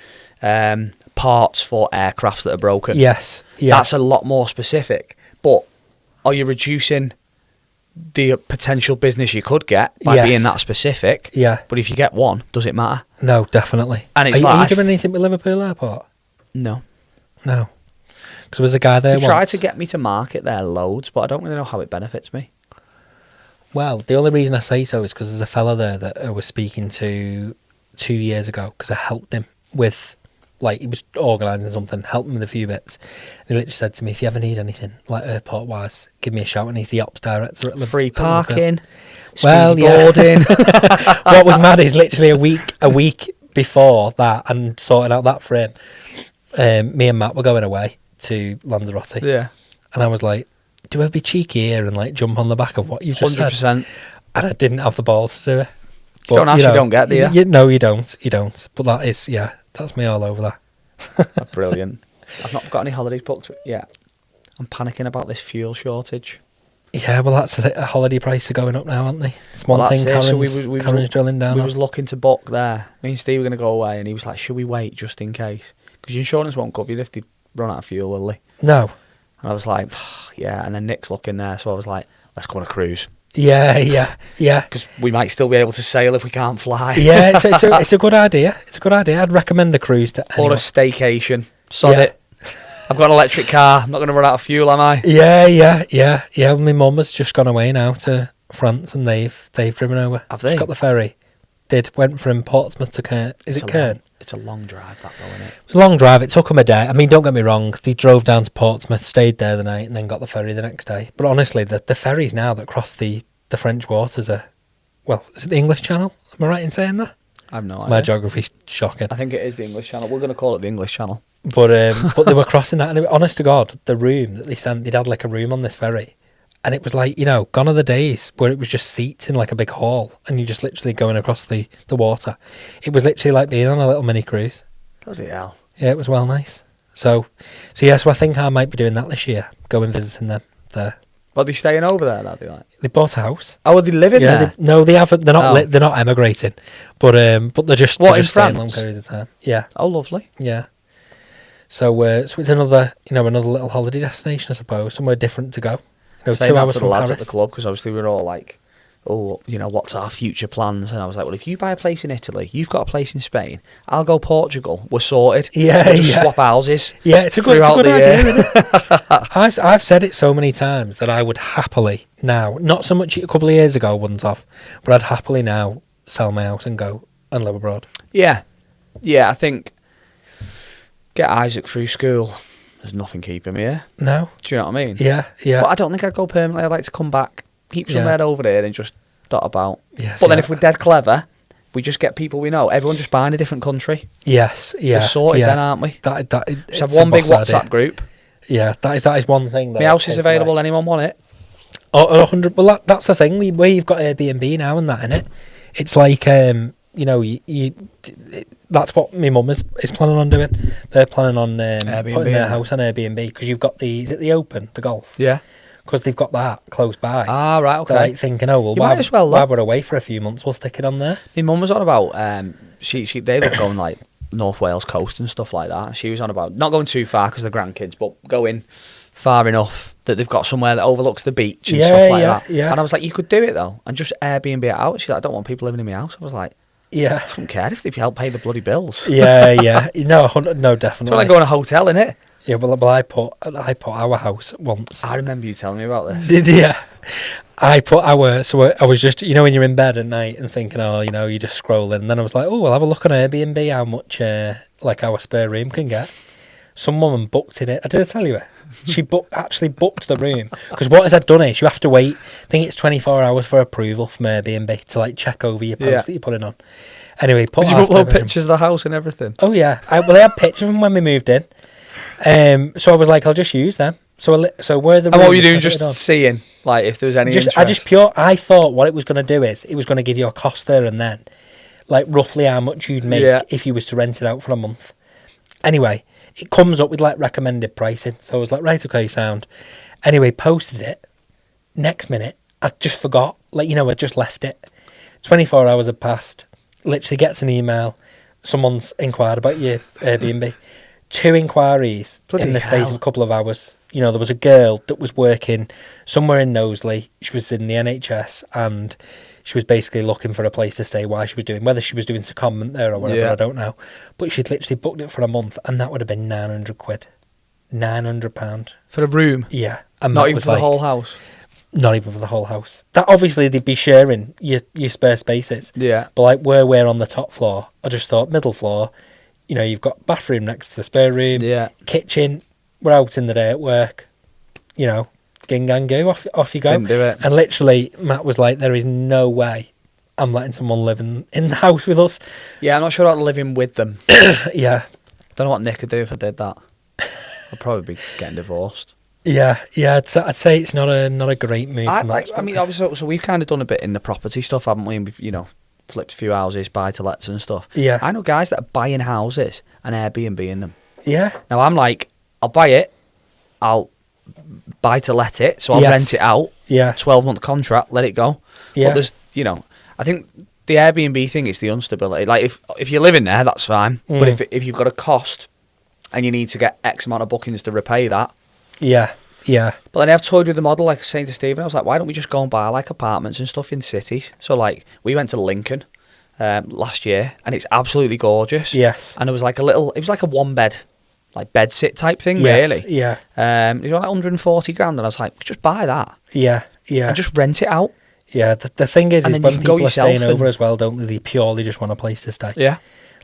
parts for aircrafts that are broken. Yes. Yeah. That's a lot more specific. But are you reducing the potential business you could get by Yes. being that specific? Yeah. But if you get one, does it matter? No, definitely. And it's are like you doing anything with Liverpool Airport? No. No. Because there was a guy there They've tried once. to get me to market there loads, but I don't really know how it benefits me. Well, the only reason I say so is because there's a fella there that I was speaking to 2 years ago because I helped him with, he was organising something, helped him with a few bits. And he literally said to me, if you ever need anything, like airport-wise, give me a shout. And he's the ops director at Liverpool. Free parking, Well, yeah. boarding. What was mad is literally a week before that and sorting out that frame, me and Matt were going away to Lanzarote. Yeah. And I was like, do I be cheeky here and jump on the back of what you just said? 100%. And I didn't have the balls to do it. You don't actually don't get, do you? No, you don't. You don't. But that is, that's me all over that. That's brilliant. I've not got any holidays booked yet. I'm panicking about this fuel shortage. Yeah, well, that's the holiday prices are going up now, aren't they? It's one Well, thing that's it. Karen's So drilling down We on. was looking to book there. Me and Steve were going to go away, and he was like, should we wait just in case? Because your insurance won't cover you if they run out of fuel, will they? No. And I was like, yeah. And then Nick's looking there, so I was like, let's go on a cruise. Yeah. Because we might still be able to sail if we can't fly. Yeah, it's a good idea. It's a good idea. I'd recommend the cruise to Or anyone. a staycation. Sod Yeah. it. I've got an electric car. I'm not going to run out of fuel, am I? Yeah. My mum has just gone away now to France, and they've driven over. Have they? Just got the ferry. Went from Portsmouth to Cairn. Is it Cairn? It's a long drive, that though, isn't it? It was a long drive. It took them a day. I mean, don't get me wrong. They drove down to Portsmouth, stayed there the night, and then got the ferry the next day. But honestly, the ferries now that cross the French waters are, well, is it the English Channel? Am I right in saying that? I have no idea. My geography's shocking. I think it is the English Channel. We're going to call it the English Channel. But they were crossing that, and honest to God, the room that they'd had like a room on this ferry, and it was like, gone are the days where it was just seats in like a big hall, and you're just literally going across the water. It was literally like being on a little mini cruise. Bloody hell. Yeah, it was well nice. So I think I might be doing that this year, going visiting them there. Well, they're staying over there, that'd be like. They bought a house. Oh, are they living there? They haven't. They're not. Oh. They're not emigrating, but they're just. What, they're in just staying France? long periods of time. Yeah, Oh, lovely. yeah. So it's another, another little holiday destination, I suppose, somewhere different to go. Saying 2 that hours to the from lads Paris. at the club, because obviously we were all like, oh, what's our future plans? And I was like, well, if you buy a place in Italy, you've got a place in Spain, I'll go Portugal, we're sorted. Yeah, We'll just yeah. swap houses. Yeah, it's a good throughout the idea. year. Isn't it? I've said it so many times that I would happily now, not so much a couple of years ago, I wouldn't have, but I'd happily now sell my house and go and live abroad. Yeah, I think get Isaac through school, there's nothing keeping me here. No. Do you know what I mean? Yeah, yeah. But I don't think I'd go permanently. I'd like to come back, keep somewhere over there and just dot about. Yes, but then if we're dead clever, we just get people we know. Everyone just buying a different country. Yes, yeah. We're sorted yeah. then, aren't we? Just have one big WhatsApp group. Yeah, that is one thing. My house is available. Anyone want it? Oh, 100. Well, that's the thing. Where you've got Airbnb now and that in it. It's like you know, that's what my mum is planning on doing. They're planning on putting their house on Airbnb because you've got is it the Open, the golf? Yeah. Because they've got that close by. Ah, right, okay. They're like thinking, oh well, you might as well. While we're away for a few months, we'll stick it on there. My mum was on about they love going like North Wales coast and stuff like that. She was on about not going too far because they're grandkids, but going far enough that they've got somewhere that overlooks the beach and stuff like that. Yeah. And I was like, you could do it though, and just Airbnb it out. She's like, I don't want people living in my house. I was like, yeah, I don't care if you help pay the bloody bills. Yeah. No, definitely. It's like going to a hotel, innit? Yeah, well, I put our house once. I remember you telling me about this. Did you? I put I was just, you know, when you're in bed at night and thinking, oh, you know, you're just scrolling. And then I was like, oh, we'll have a look on Airbnb how much like our spare room can get. Some woman booked in it. I did tell you it. She actually booked the room because what has that done is you have to wait. I think it's 24 hours for approval from Airbnb to like check over your post that you're putting on. Anyway, did you upload pictures of the house and everything? Oh yeah, I had pictures of them when we moved in. So I was like, I'll just use them. So where the and what were you doing? Just seeing, like, if there was any interest? I thought what it was going to do is it was going to give you a cost there and then, like roughly how much you'd make if you was to rent it out for a month. Anyway, it comes up with like recommended pricing. So I was like, right, okay, sound. Anyway, posted it. Next minute, I just forgot. Like, you know, I just left it. 24 hours had passed. Literally gets an email. Someone's inquired about your Airbnb. 2 inquiries in the space of a couple of hours. You know, there was a girl that was working somewhere in Knowsley. She was in the NHS and she was basically looking for a place to stay while she was doing, whether she was doing secondment there or whatever, I don't know. But she'd literally booked it for a month and that would have been £900. £900. For a room? Yeah. And not even for the whole house? Not even for the whole house. That obviously they'd be sharing your spare spaces. Yeah. But like where we're on the top floor, I just thought middle floor, you know, you've got bathroom next to the spare room, kitchen, we're out in the day at work, you know, ging gang go, off you go. Didn't do it. And literally, Matt was like, there is no way I'm letting someone live in the house with us. Yeah, I'm not sure about living with them. Yeah. Don't know what Nick would do if I did that. I'd probably be getting divorced. Yeah, I'd say it's not a great move. I mean, obviously, so we've kind of done a bit in the property stuff, haven't we? And we've, you know, flipped a few houses, buy-to-lets and stuff. Yeah. I know guys that are buying houses and Airbnb in them. Yeah. Now, I'm like, I'll buy it, I'll buy-to-let it, so I'll rent it out. Yeah. 12-month contract, let it go. Yeah. But there's, you know, I think the Airbnb thing is the instability. Like, if you're living there, that's fine. But if you've got a cost and you need to get X amount of bookings to repay that. Yeah. Yeah. But then I've toyed with the model, like saying to Stephen, I was like, why don't we just go and buy like apartments and stuff in cities? So like we went to Lincoln last year and it's absolutely gorgeous. Yes. And it was like a 1-bed, like bed sit type thing, yes. really. Yeah. It was like 140 grand and I was like, just buy that. Yeah. Yeah. And just rent it out. Yeah. The thing is when people are staying over as well, don't they? They purely just want a place to stay. Yeah.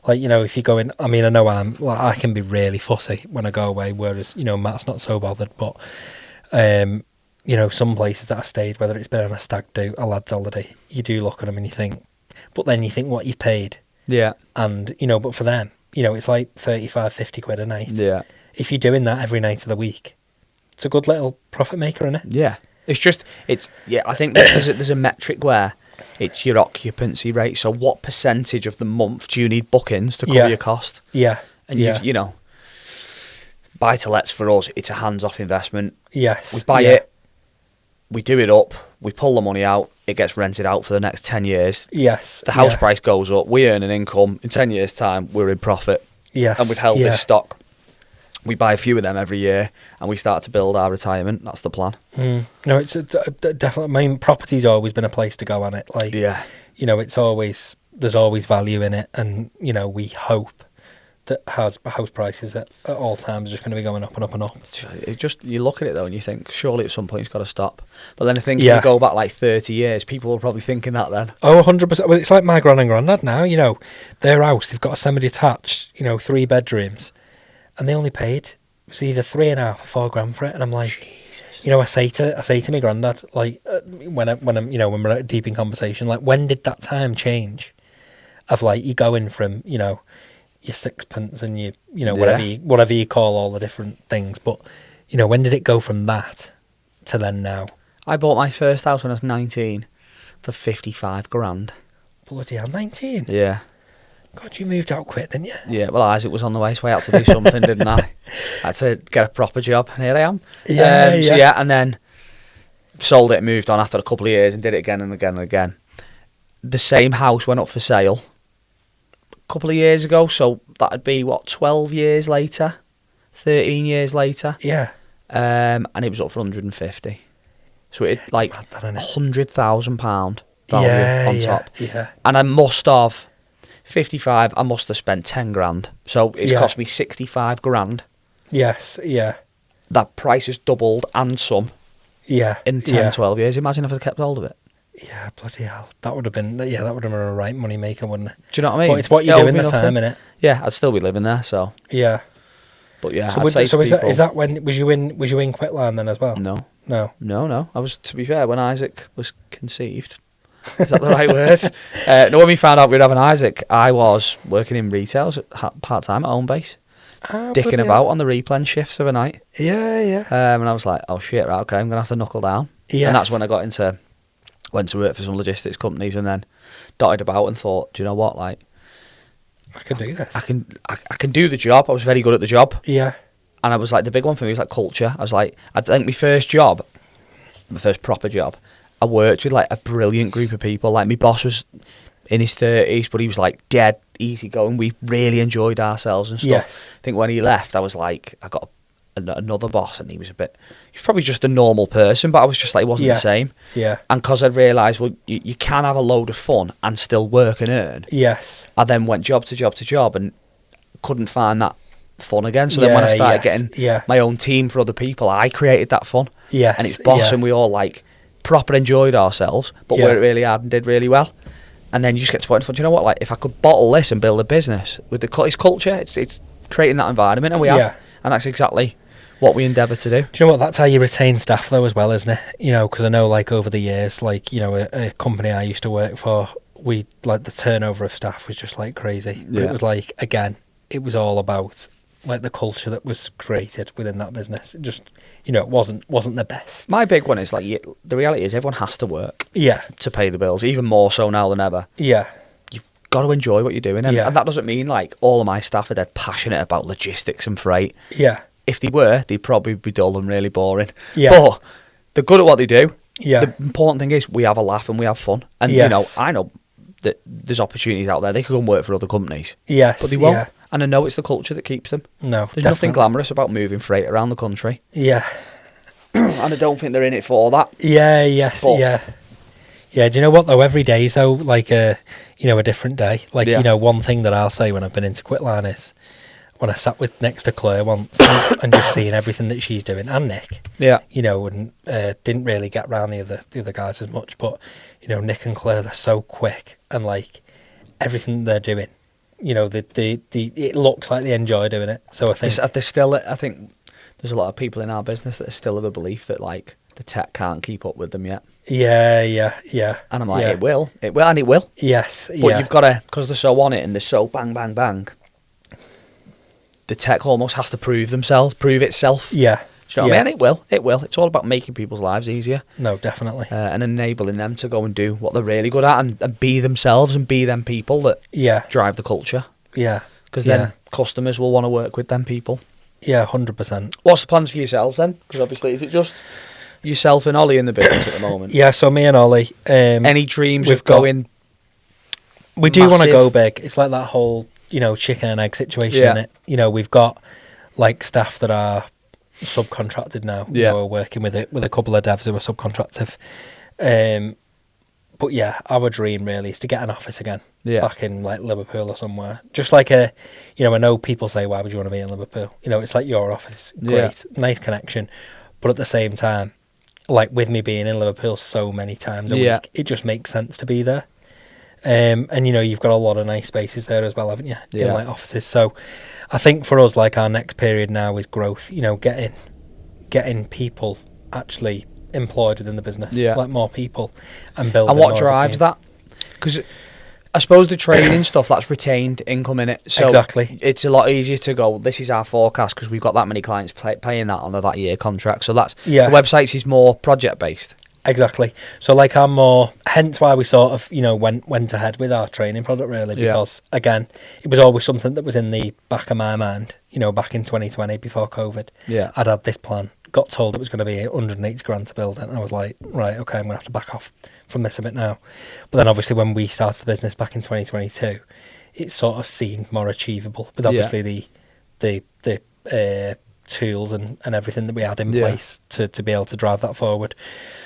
Like, you know, if you go in, I mean, I know I can be really fussy when I go away, whereas, you know, Matt's not so bothered, but, you know, some places that I've stayed, whether it's been on a stag do, a lad's holiday, you do look at them and you think, but then you think what you've paid. Yeah. And, you know, but for them, you know, it's like 35, 50 quid a night. Yeah. If you're doing that every night of the week, it's a good little profit maker, isn't it? Yeah. I think there's a metric where it's your occupancy rate. So what percentage of the month do you need bookings to cover your cost? Yeah. And you know, buy-to-lets for us, it's a hands-off investment. Yes. We buy it, we do it up, we pull the money out, it gets rented out for the next 10 years. Yes. The house price goes up, we earn an income. In 10 years' time, we're in profit. Yes. And we've held this stock. We buy a few of them every year and we start to build our retirement. That's the plan. No, it's definitely, I mean, property's always been a place to go on it. Like, you know, there's always value in it. And, you know, we hope that house prices at all times are just going to be going up and up and up. You look at it though and you think, surely at some point it's got to stop. But then I think if you go back like 30 years, people were probably thinking that then. Oh, 100%. Well, it's like my gran and granddad now, you know, their house, they've got a semi-detached, you know, 3 bedrooms. and they only paid, it's either 3.5 or 4 grand for it, and I'm like, Jesus. you know, I say to my granddad, like, when I'm, you know, when we're deep in conversation, like, when did that time change? Of like, you going from, you know, your sixpence and you know, whatever you call all the different things, but, you know, when did it go from that to then now? I bought my first house when I was 19 for 55 grand. Bloody hell, 19? Yeah. God, you moved out quick, didn't you? Yeah, well, Isaac was on the way, so I had to do something, didn't I? I had to get a proper job, and here I am. Yeah. So yeah, and then sold it and moved on after a couple of years and did it again and again and again. The same house went up for sale a couple of years ago, so that'd be, 12 years later? 13 years later? Yeah. And it was up for 150. So it like Mad, that, innit? £100,000 value on top. Yeah. And I must have 55. I must have spent 10 grand. So it's cost me 65 grand. Yes. Yeah. That price has doubled and some Yeah. in 10, 12 years. Imagine if I'd kept hold of it. Yeah, bloody hell. That would have been a right money maker, wouldn't it? Do you know what I mean? But it's what you It do owed in me the nothing. time, innit? Yeah, I'd still be living there. So, Yeah. but yeah, So, I'd say to is people, that when was you in Quickline then as well? No. No. I was, to be fair, when Isaac was conceived. Is that the right word? No, when we found out we'd have an Isaac, I was working in retail part time at home base, dicking about on the replen shifts of a night. Yeah. And I was like, oh shit, right, okay, I'm gonna have to knuckle down. Yes. And that's when I went to work for some logistics companies, and then dotted about and thought, do you know what, like, I can do this. I can do the job. I was very good at the job. Yeah. And I was like, the big one for me was like culture. I was like, I think my first proper job, I worked with like a brilliant group of people. Like, my boss was in his 30s, but he was like dead easy going. We really enjoyed ourselves and stuff. Yes. I think when he left, I was like, I got another boss, and he was probably just a normal person, but I was just like, he wasn't the same. Yeah. And because I'd realised, well, you can have a load of fun and still work and earn. Yes. I then went job to job to job and couldn't find that fun again. So then when I started getting my own team for other people, I created that fun. Yes. And it's boss, and we all like proper enjoyed ourselves, but worked really hard and did really well. And then you just get to the point of, you know what, like, if I could bottle this and build a business with it's culture, it's creating that environment, and we have, and that's exactly what we endeavour to do. Do you know what? That's how you retain staff, though, as well, isn't it? You know, because I know, like, over the years, like, you know, a company I used to work for, we, like, the turnover of staff was just like crazy. But it was like, again, it was all about like the culture that was created within that business. It just, you know, it wasn't the best. My big one is like, the reality is everyone has to work to pay the bills, even more so now than ever. Yeah. You've got to enjoy what you're doing, and that doesn't mean like all of my staff are dead passionate about logistics and freight. Yeah. If they were, they'd probably be dull and really boring. Yeah. But they're good at what they do. Yeah. The important thing is we have a laugh and we have fun. And, you know, I know that there's opportunities out there. They could go and work for other companies. Yes. But they won't. Yeah. And I know it's the culture that keeps them. No, there's nothing glamorous about moving freight around the country. Yeah. And I don't think they're in it for that. Yeah, yes, but, yeah. Do you know what, though? Every day is, though, like a different day. Like, you know, one thing that I'll say when I've been into Quickline is, when I sat next to Claire once and just seeing everything that she's doing, and Nick, you know, and didn't really get around the other guys as much, but, you know, Nick and Claire, they're so quick, and like everything they're doing, you know, it looks like they enjoy doing it. So I think I think there's a lot of people in our business that are still of the belief that like the tech can't keep up with them yet. Yeah. And I'm like, it will, and it will. Yes, but you've got to, because they're so on it and they're so bang, bang, bang. The tech almost has to prove itself. Yeah. Do you know what I mean? And it will. It's all about making people's lives easier. No, definitely. And enabling them to go and do what they're really good at and be themselves and be them people that drive the culture. Yeah. Because then customers will want to work with them people. Yeah, 100%. What's the plans for yourselves then? Because obviously, is it just yourself and Ollie in the business at the moment? Yeah, so me and Ollie. Any dreams of going We do want to go big. It's like that whole, you know, chicken and egg situation. Yeah. You know, we've got like staff that are subcontracted now. Yeah. We're working with a couple of devs who are subcontractive. But yeah, our dream really is to get an office again. Yeah. Back in like Liverpool or somewhere. Just like I know people say, why would you want to be in Liverpool? You know, it's like your office. Great. Yeah. Nice connection. But at the same time, like with me being in Liverpool so many times a week, it just makes sense to be And you know, you've got a lot of nice spaces there as well, haven't you? In like offices. So I think for us, like our next period now is growth. You know, getting people actually employed within the business, Yeah. like more people, and building. And what more of a drives team. that? Because I suppose the training stuff, that's retained income in it. So Exactly. it's a lot easier to go, this is our forecast because we've got that many clients paying that on that year contract. So that's Yeah. the websites is more project based. Exactly. So like I'm more, hence why we sort of, you know, went ahead with our training product really, Yeah. because again, it was always something that was in the back of my mind, you know, back in 2020 before COVID. Yeah. I'd had this plan, got told it was going to be 180 grand to build it, and I was like, right, okay, I'm going to have to back off from this a bit now. But then obviously when we started the business back in 2022, it sort of seemed more achievable with obviously the tools and everything that we had in place to be able to drive that forward.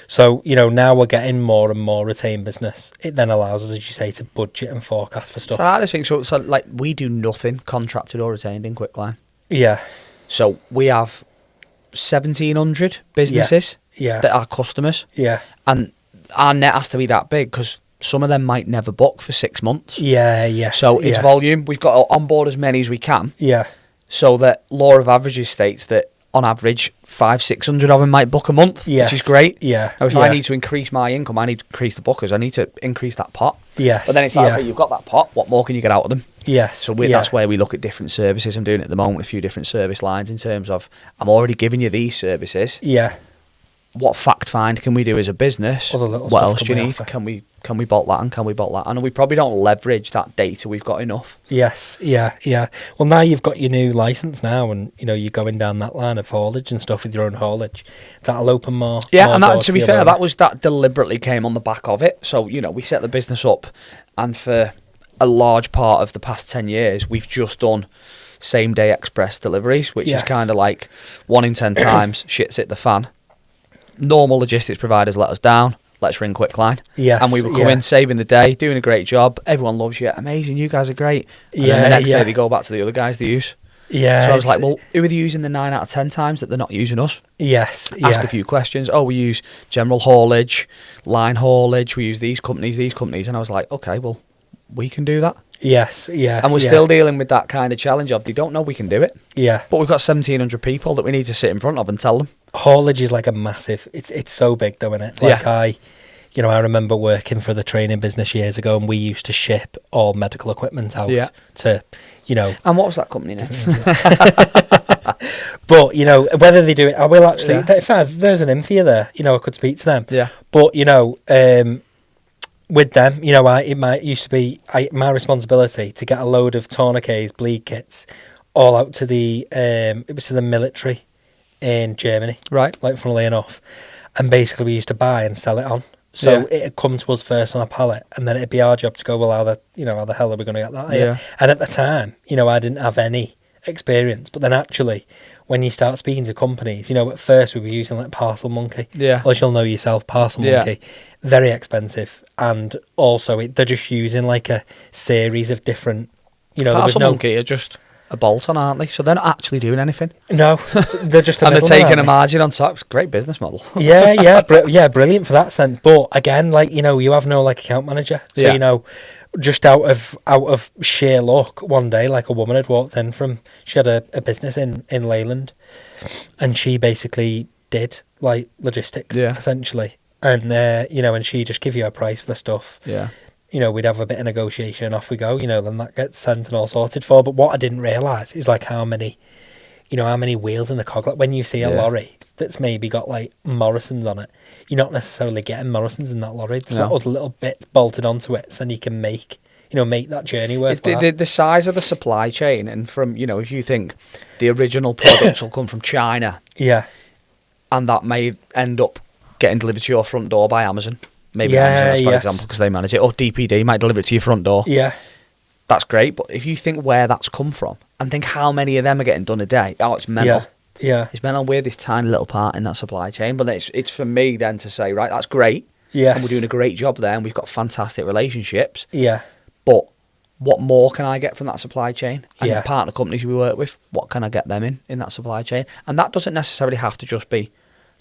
So, you know, now we're getting more and more retained business. It then allows us, as you say, to budget and forecast for stuff. So I just think so like we do nothing contracted or retained in Quickline. Yeah. So we have 1,700 businesses Yeah. that are customers, Yeah. and our net has to be that big because some of them might never book for 6 months. Yeah. Yes. So it's volume. We've got to onboard as many as we can. Yeah. So that law of averages states that on average 500-600 of them might book a month, Yes. which is great. Yeah. Now if yeah. I need to increase my income, I need to increase the bookers. I need to increase that pot. Yes. But then it's like, yeah. okay, you've got that pot. What more can you get out of them? Yes. So yeah. that's where we look at different services. I'm doing it at the moment, a few different service lines in terms of I'm already giving you these services. Yeah. What fact find can we do as a business? Other little What stuff else can do you we need? offer? Can we bolt that and can we bolt that? And we probably don't leverage that data we've got enough. Yes, yeah, yeah. Well, now you've got your new license now, and you know you're going down that line of haulage and stuff with your own haulage. That'll open more. Yeah, more and that, doors to for be you, fair, won't it? that deliberately came on the back of it. So you know, we set the business up, and for a large part of the past 10 years, we've just done same day express deliveries, which Yes. is kind of like 1 in 10 times shit's hit the fan. Normal logistics providers let us down. Let's ring Quickline. Yes, And we were yeah. coming, saving the day, doing a great job. Everyone loves you. Amazing. You guys are great. And then Yeah, the next yeah. day they go back to the other guys they use. Yeah. So I was it's- like, well, who are they using the 9 out of 10 times that they're not using us? yes, Ask yeah. a few questions. Oh, we use general haulage, line haulage. We use these companies. And I was like, okay, well, we can do that. Yes, yeah. And we're yeah, still dealing with that kind of challenge of they don't know we can do it. Yeah. But we've got 1,700 people that we need to sit in front of and tell them. Haulage is like a massive. It's so big, though, isn't it? Like Yeah. I remember working for the training business years ago, and we used to ship all medical equipment out Yeah. to, you know. And what was that company name? But you know, whether they do it, I will actually. Yeah. In fact, there's an info there. You know, I could speak to them. Yeah. But you know, with them, you know, it used to be my responsibility to get a load of tourniquets, bleed kits, all out to the it was to the military in Germany, Right. like funnily enough, and basically we used to buy and sell it on. So Yeah. it'd come to us first on a pallet, and then it'd be our job to go, well, how the hell are we going to get that here? Yeah. And at the time, you know, I didn't have any experience, but then actually, when you start speaking to companies, you know, at first we were using like Parcel Monkey. Yeah. As you'll know yourself, Parcel Yeah. Monkey, very expensive, and also they're just using like a series of different, you know, Parcel there was Monkey are just a bolt on, aren't they? So they're not actually doing anything. no, they're just a And they're middleman, taking aren't a they? margin on top. It's a great business model. yeah, brilliant for that sense. But again, like, you know, you have no like account manager, so Yeah. you know, just out of sheer luck, one day, like a woman had walked in she had a business in Leyland, and she basically did like logistics, Yeah. essentially, and you know, and she just give you a price for the stuff. Yeah. You know, we'd have a bit of negotiation, off we go. You know, then that gets sent and all sorted for. But what I didn't realise is like how many wheels in the cog. Like when you see a Yeah. lorry that's maybe got like Morrison's on it, you're not necessarily getting Morrison's in that lorry. There's No. like other little bits bolted onto it, so then you can make that journey worthwhile. The size of the supply chain, and from, you know, if you think the original products will come from China, Yeah, and that may end up getting delivered to your front door by Amazon. Maybe Yeah, Amazon, that's for yes. example, because they manage it. Or DPD might deliver it to your front door. yeah, That's great. But if you think where that's come from, and think how many of them are getting done a day, oh, it's mental. yeah, It's mental. We're this tiny little part in that supply chain. But then it's for me then to say, right, that's great. yeah, And we're doing a great job there, and we've got fantastic relationships. yeah, But what more can I get from that supply chain? And Yeah. the partner companies we work with, what can I get them in that supply chain? And that doesn't necessarily have to just be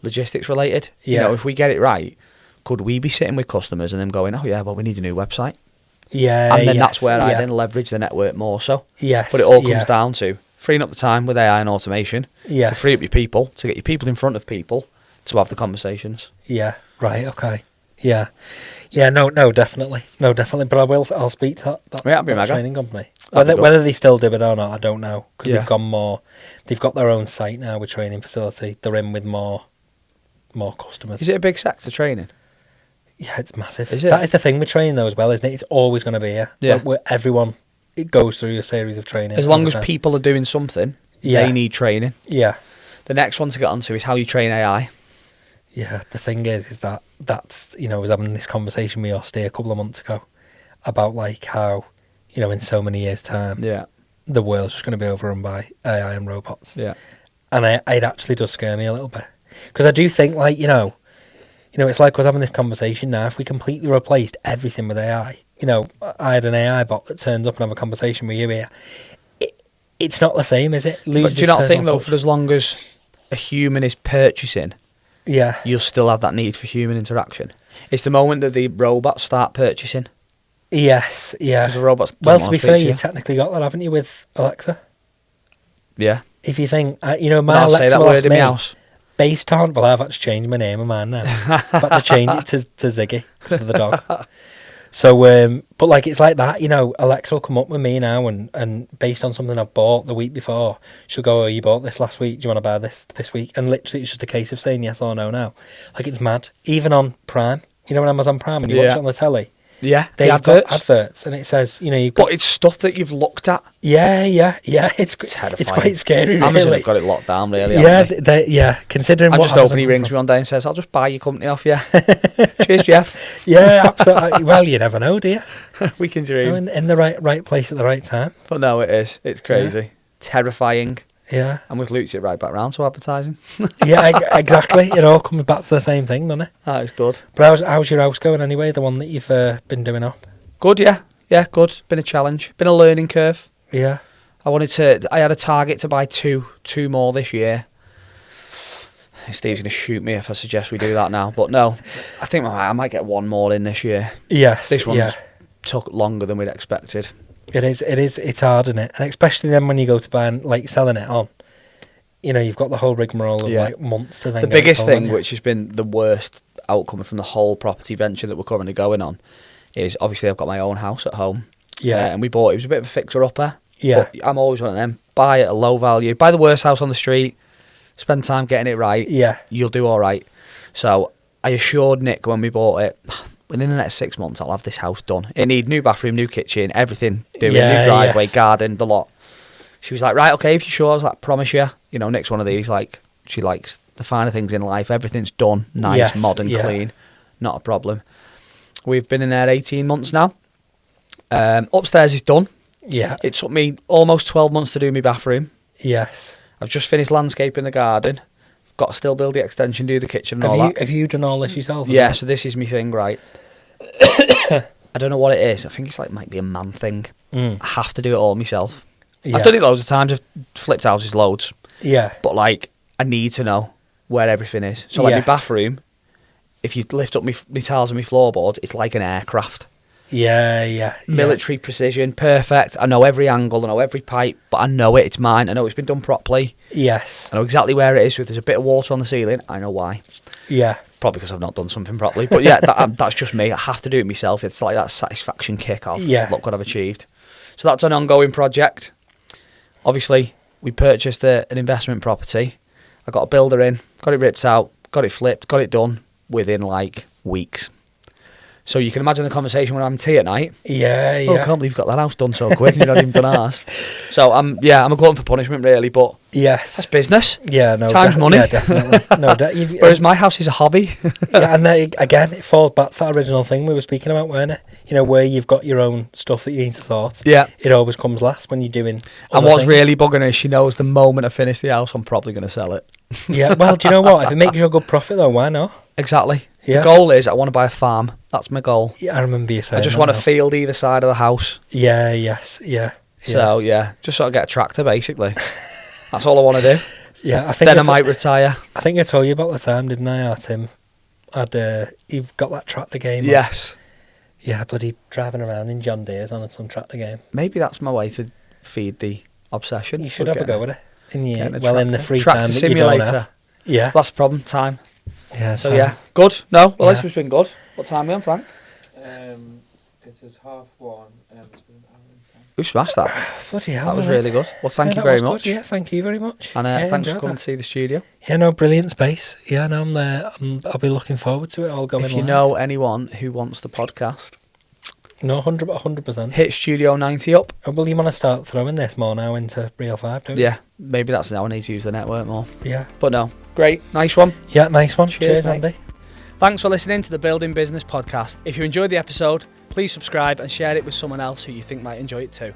logistics related. You Yeah. know, if we get it right, could we be sitting with customers and them going, oh yeah, well, we need a new website? yeah. And then yes, that's where I yeah. then leverage the network more so. Yes, But it all comes yeah. down to, freeing up the time with AI and automation Yes. to free up your people, to get your people in front of people, to have the conversations. Yeah. Right. Okay. Yeah. Yeah. No. Definitely. No. Definitely. But I'll speak to that Yeah, that'd be that mega. training company. That'd be good. Whether they still do it or not, I don't know, because Yeah. they've gone more. They've got their own site now with training facility. They're in with more customers. Is it a big sector, training? Yeah, it's massive. Is it? That is the thing with training though as well, isn't it? It's always going to be here. Yeah. Where everyone it goes through a series of training. As long all as the time. people are doing something, Yeah. they need training. Yeah. The next one to get onto is how you train AI. Yeah, the thing is that's I was having this conversation with Osti a couple of months ago about like how, in so many years' time, Yeah. the world's just going to be overrun by AI and robots. Yeah. And it actually does scare me a little bit. Because I do think like, it's like I was having this conversation now, if we completely replaced everything with AI, I had an AI bot that turns up and have a conversation with you here, it's not the same, is it? But do you its not think, personal though, touch. for as long as a human is purchasing, Yeah. you'll still have that need for human interaction? It's the moment that the robots start purchasing. Yes, yeah. Because the robots don't Well, wanna to be speak fair, to you you. technically got that, haven't you, with Alexa? Yeah. If you think, my I'll Alexa say that will word ask in my me, house. based on, well, I've had to change my name of mine now. I've had to change it to Ziggy because of the dog. So, but like it's like that, Alexa will come up with me now and based on something I've bought the week before, she'll go, "Oh, you bought this last week. Do you want to buy this week?" And literally, it's just a case of saying yes or no now. Like it's mad. Even on Prime, when Amazon Prime and you watch Yeah. it on the telly, Yeah. they've The adverts. got adverts and it says, you've But got it's stuff that you've looked at. yeah. It's Terrifying. quite scary. Really. Amazon have got it locked down, really. Yeah, haven't they? considering I'm what just Amazon hoping he come rings from. me one day and says, "I'll just buy your company off you." Cheers, Jeff. Yeah, absolutely. Well, you never know, do you? We can dream. In the right place at the right time. But no, it is. It's crazy. Terrifying. Yeah, And we've looped it right back round to advertising. yeah, exactly. It all comes back to the same thing, doesn't it? That is good. But how's your house going anyway? The one that you've been doing up? Good, yeah. Yeah, good. Been a challenge. Been a learning curve. Yeah, I had a target to buy two more this year. Steve's going to shoot me if I suggest we do that now. But no, I think I might get one more in this year. yes, This one yeah. took longer than we'd expected. It is. It's hard, isn't it? And especially then when you go to buy and like selling it on, you've got the whole rigmarole of Yeah. like months to then. The get it biggest sold, thing, haven't you? which has been the worst outcome from the whole property venture that we're currently going on, is obviously I've got my own house at home. Yeah. And we bought it. Was a bit of a fixer-upper. Yeah. But I'm always one of them. Buy at a low value. Buy the worst house on the street. Spend time getting it right. Yeah. You'll do all right. So I assured Nick when we bought it, within the next 6 months, I'll have this house done. It need new bathroom, new kitchen, everything. Doing Yeah, new driveway, yes. garden, the lot. She was like, right, okay, if you're sure. I was like, promise you. Nick's one of these, like, she likes the finer things in life. Everything's done, nice, Yes, modern, yeah. clean. Not a problem. We've been in there 18 months now. Upstairs is done. Yeah. It took me almost 12 months to do my bathroom. Yes. I've just finished landscaping the garden. Got to still build the extension, do the kitchen and all that. Have you done all this yourself? Yeah, so this is my thing, right? I don't know what it is. I think it's like might be a man thing. Mm. I have to do it all myself. Yeah. I've done it loads of times. I've flipped houses loads. Yeah. But like, I need to know where everything is. So like my Yes. bathroom, if you lift up my tiles and my floorboards, it's like an aircraft. Yeah. Military precision, perfect. I know every angle, I know every pipe, but I know it. It's mine. I know it's been done properly. Yes. I know exactly where it is. So if there's a bit of water on the ceiling, I know why. Yeah. Probably because I've not done something properly. But yeah, that's just me. I have to do it myself. It's like that satisfaction kick of, Yeah. look what I've achieved. So that's an ongoing project. Obviously, we purchased an investment property. I got a builder in, got it ripped out, got it flipped, got it done within like weeks. So you can imagine the conversation when I'm having tea at night. Yeah. Oh, I can't believe you've got that house done so quick and you've not even done ours. So I'm a glutton for punishment really, but Yes. that's business. Yeah. No. Time's money. Yeah, definitely. No. Whereas my house is a hobby. Yeah, and again, it falls back to that original thing we were speaking about, weren't it? Where you've got your own stuff that you need to sort. Yeah. It always comes last when you're doing. And other what's things. really bugging her is she knows the moment I finish the house, I'm probably going to sell it. Yeah. Well, do you know what? If it makes you a good profit, though, why not? Exactly. Yeah. The goal is I want to buy a farm. That's my goal. Yeah, I remember you saying. I just that want a now. field either side of the house. Yeah. Yes. Yeah. So yeah, just sort of get a tractor basically. That's all I want to do. Yeah. I think. Then I might retire. I think I told you about the time, didn't I, Tim? He got that tractor game. on. Yes. Yeah, bloody driving around in John Deere's on some tractor game. Maybe that's my way to feed the obsession. You should with have a getting go at it. In getting a the tractor. free Tractor time that simulator. you don't have. Yeah. That's the problem. Time. Yeah. So yeah, good. No, well, Yeah. this has been good. What time are we on, Frank? It is 1:30. It's been an hour and 10. We've smashed that. Bloody hell. That was mate. really good. Well, thank Yeah, you that very was good. much. Yeah, thank you very much. And Yeah, thanks for enjoyed coming that. to see the studio. Yeah, no, brilliant space. Yeah, no, I'm there. I'll be looking forward to it all going If you live. know anyone who wants the podcast, No, 100%. hit Studio 90 up. Oh, well, you want to start throwing this more now into Real 5, don't you? Yeah, maybe that's now I need to use the network more. Yeah. But no, great. Nice one. Yeah, nice one. Cheers, Cheers mate. Andy. Thanks for listening to the Building Business Podcast. If you enjoyed the episode, please subscribe and share it with someone else who you think might enjoy it too.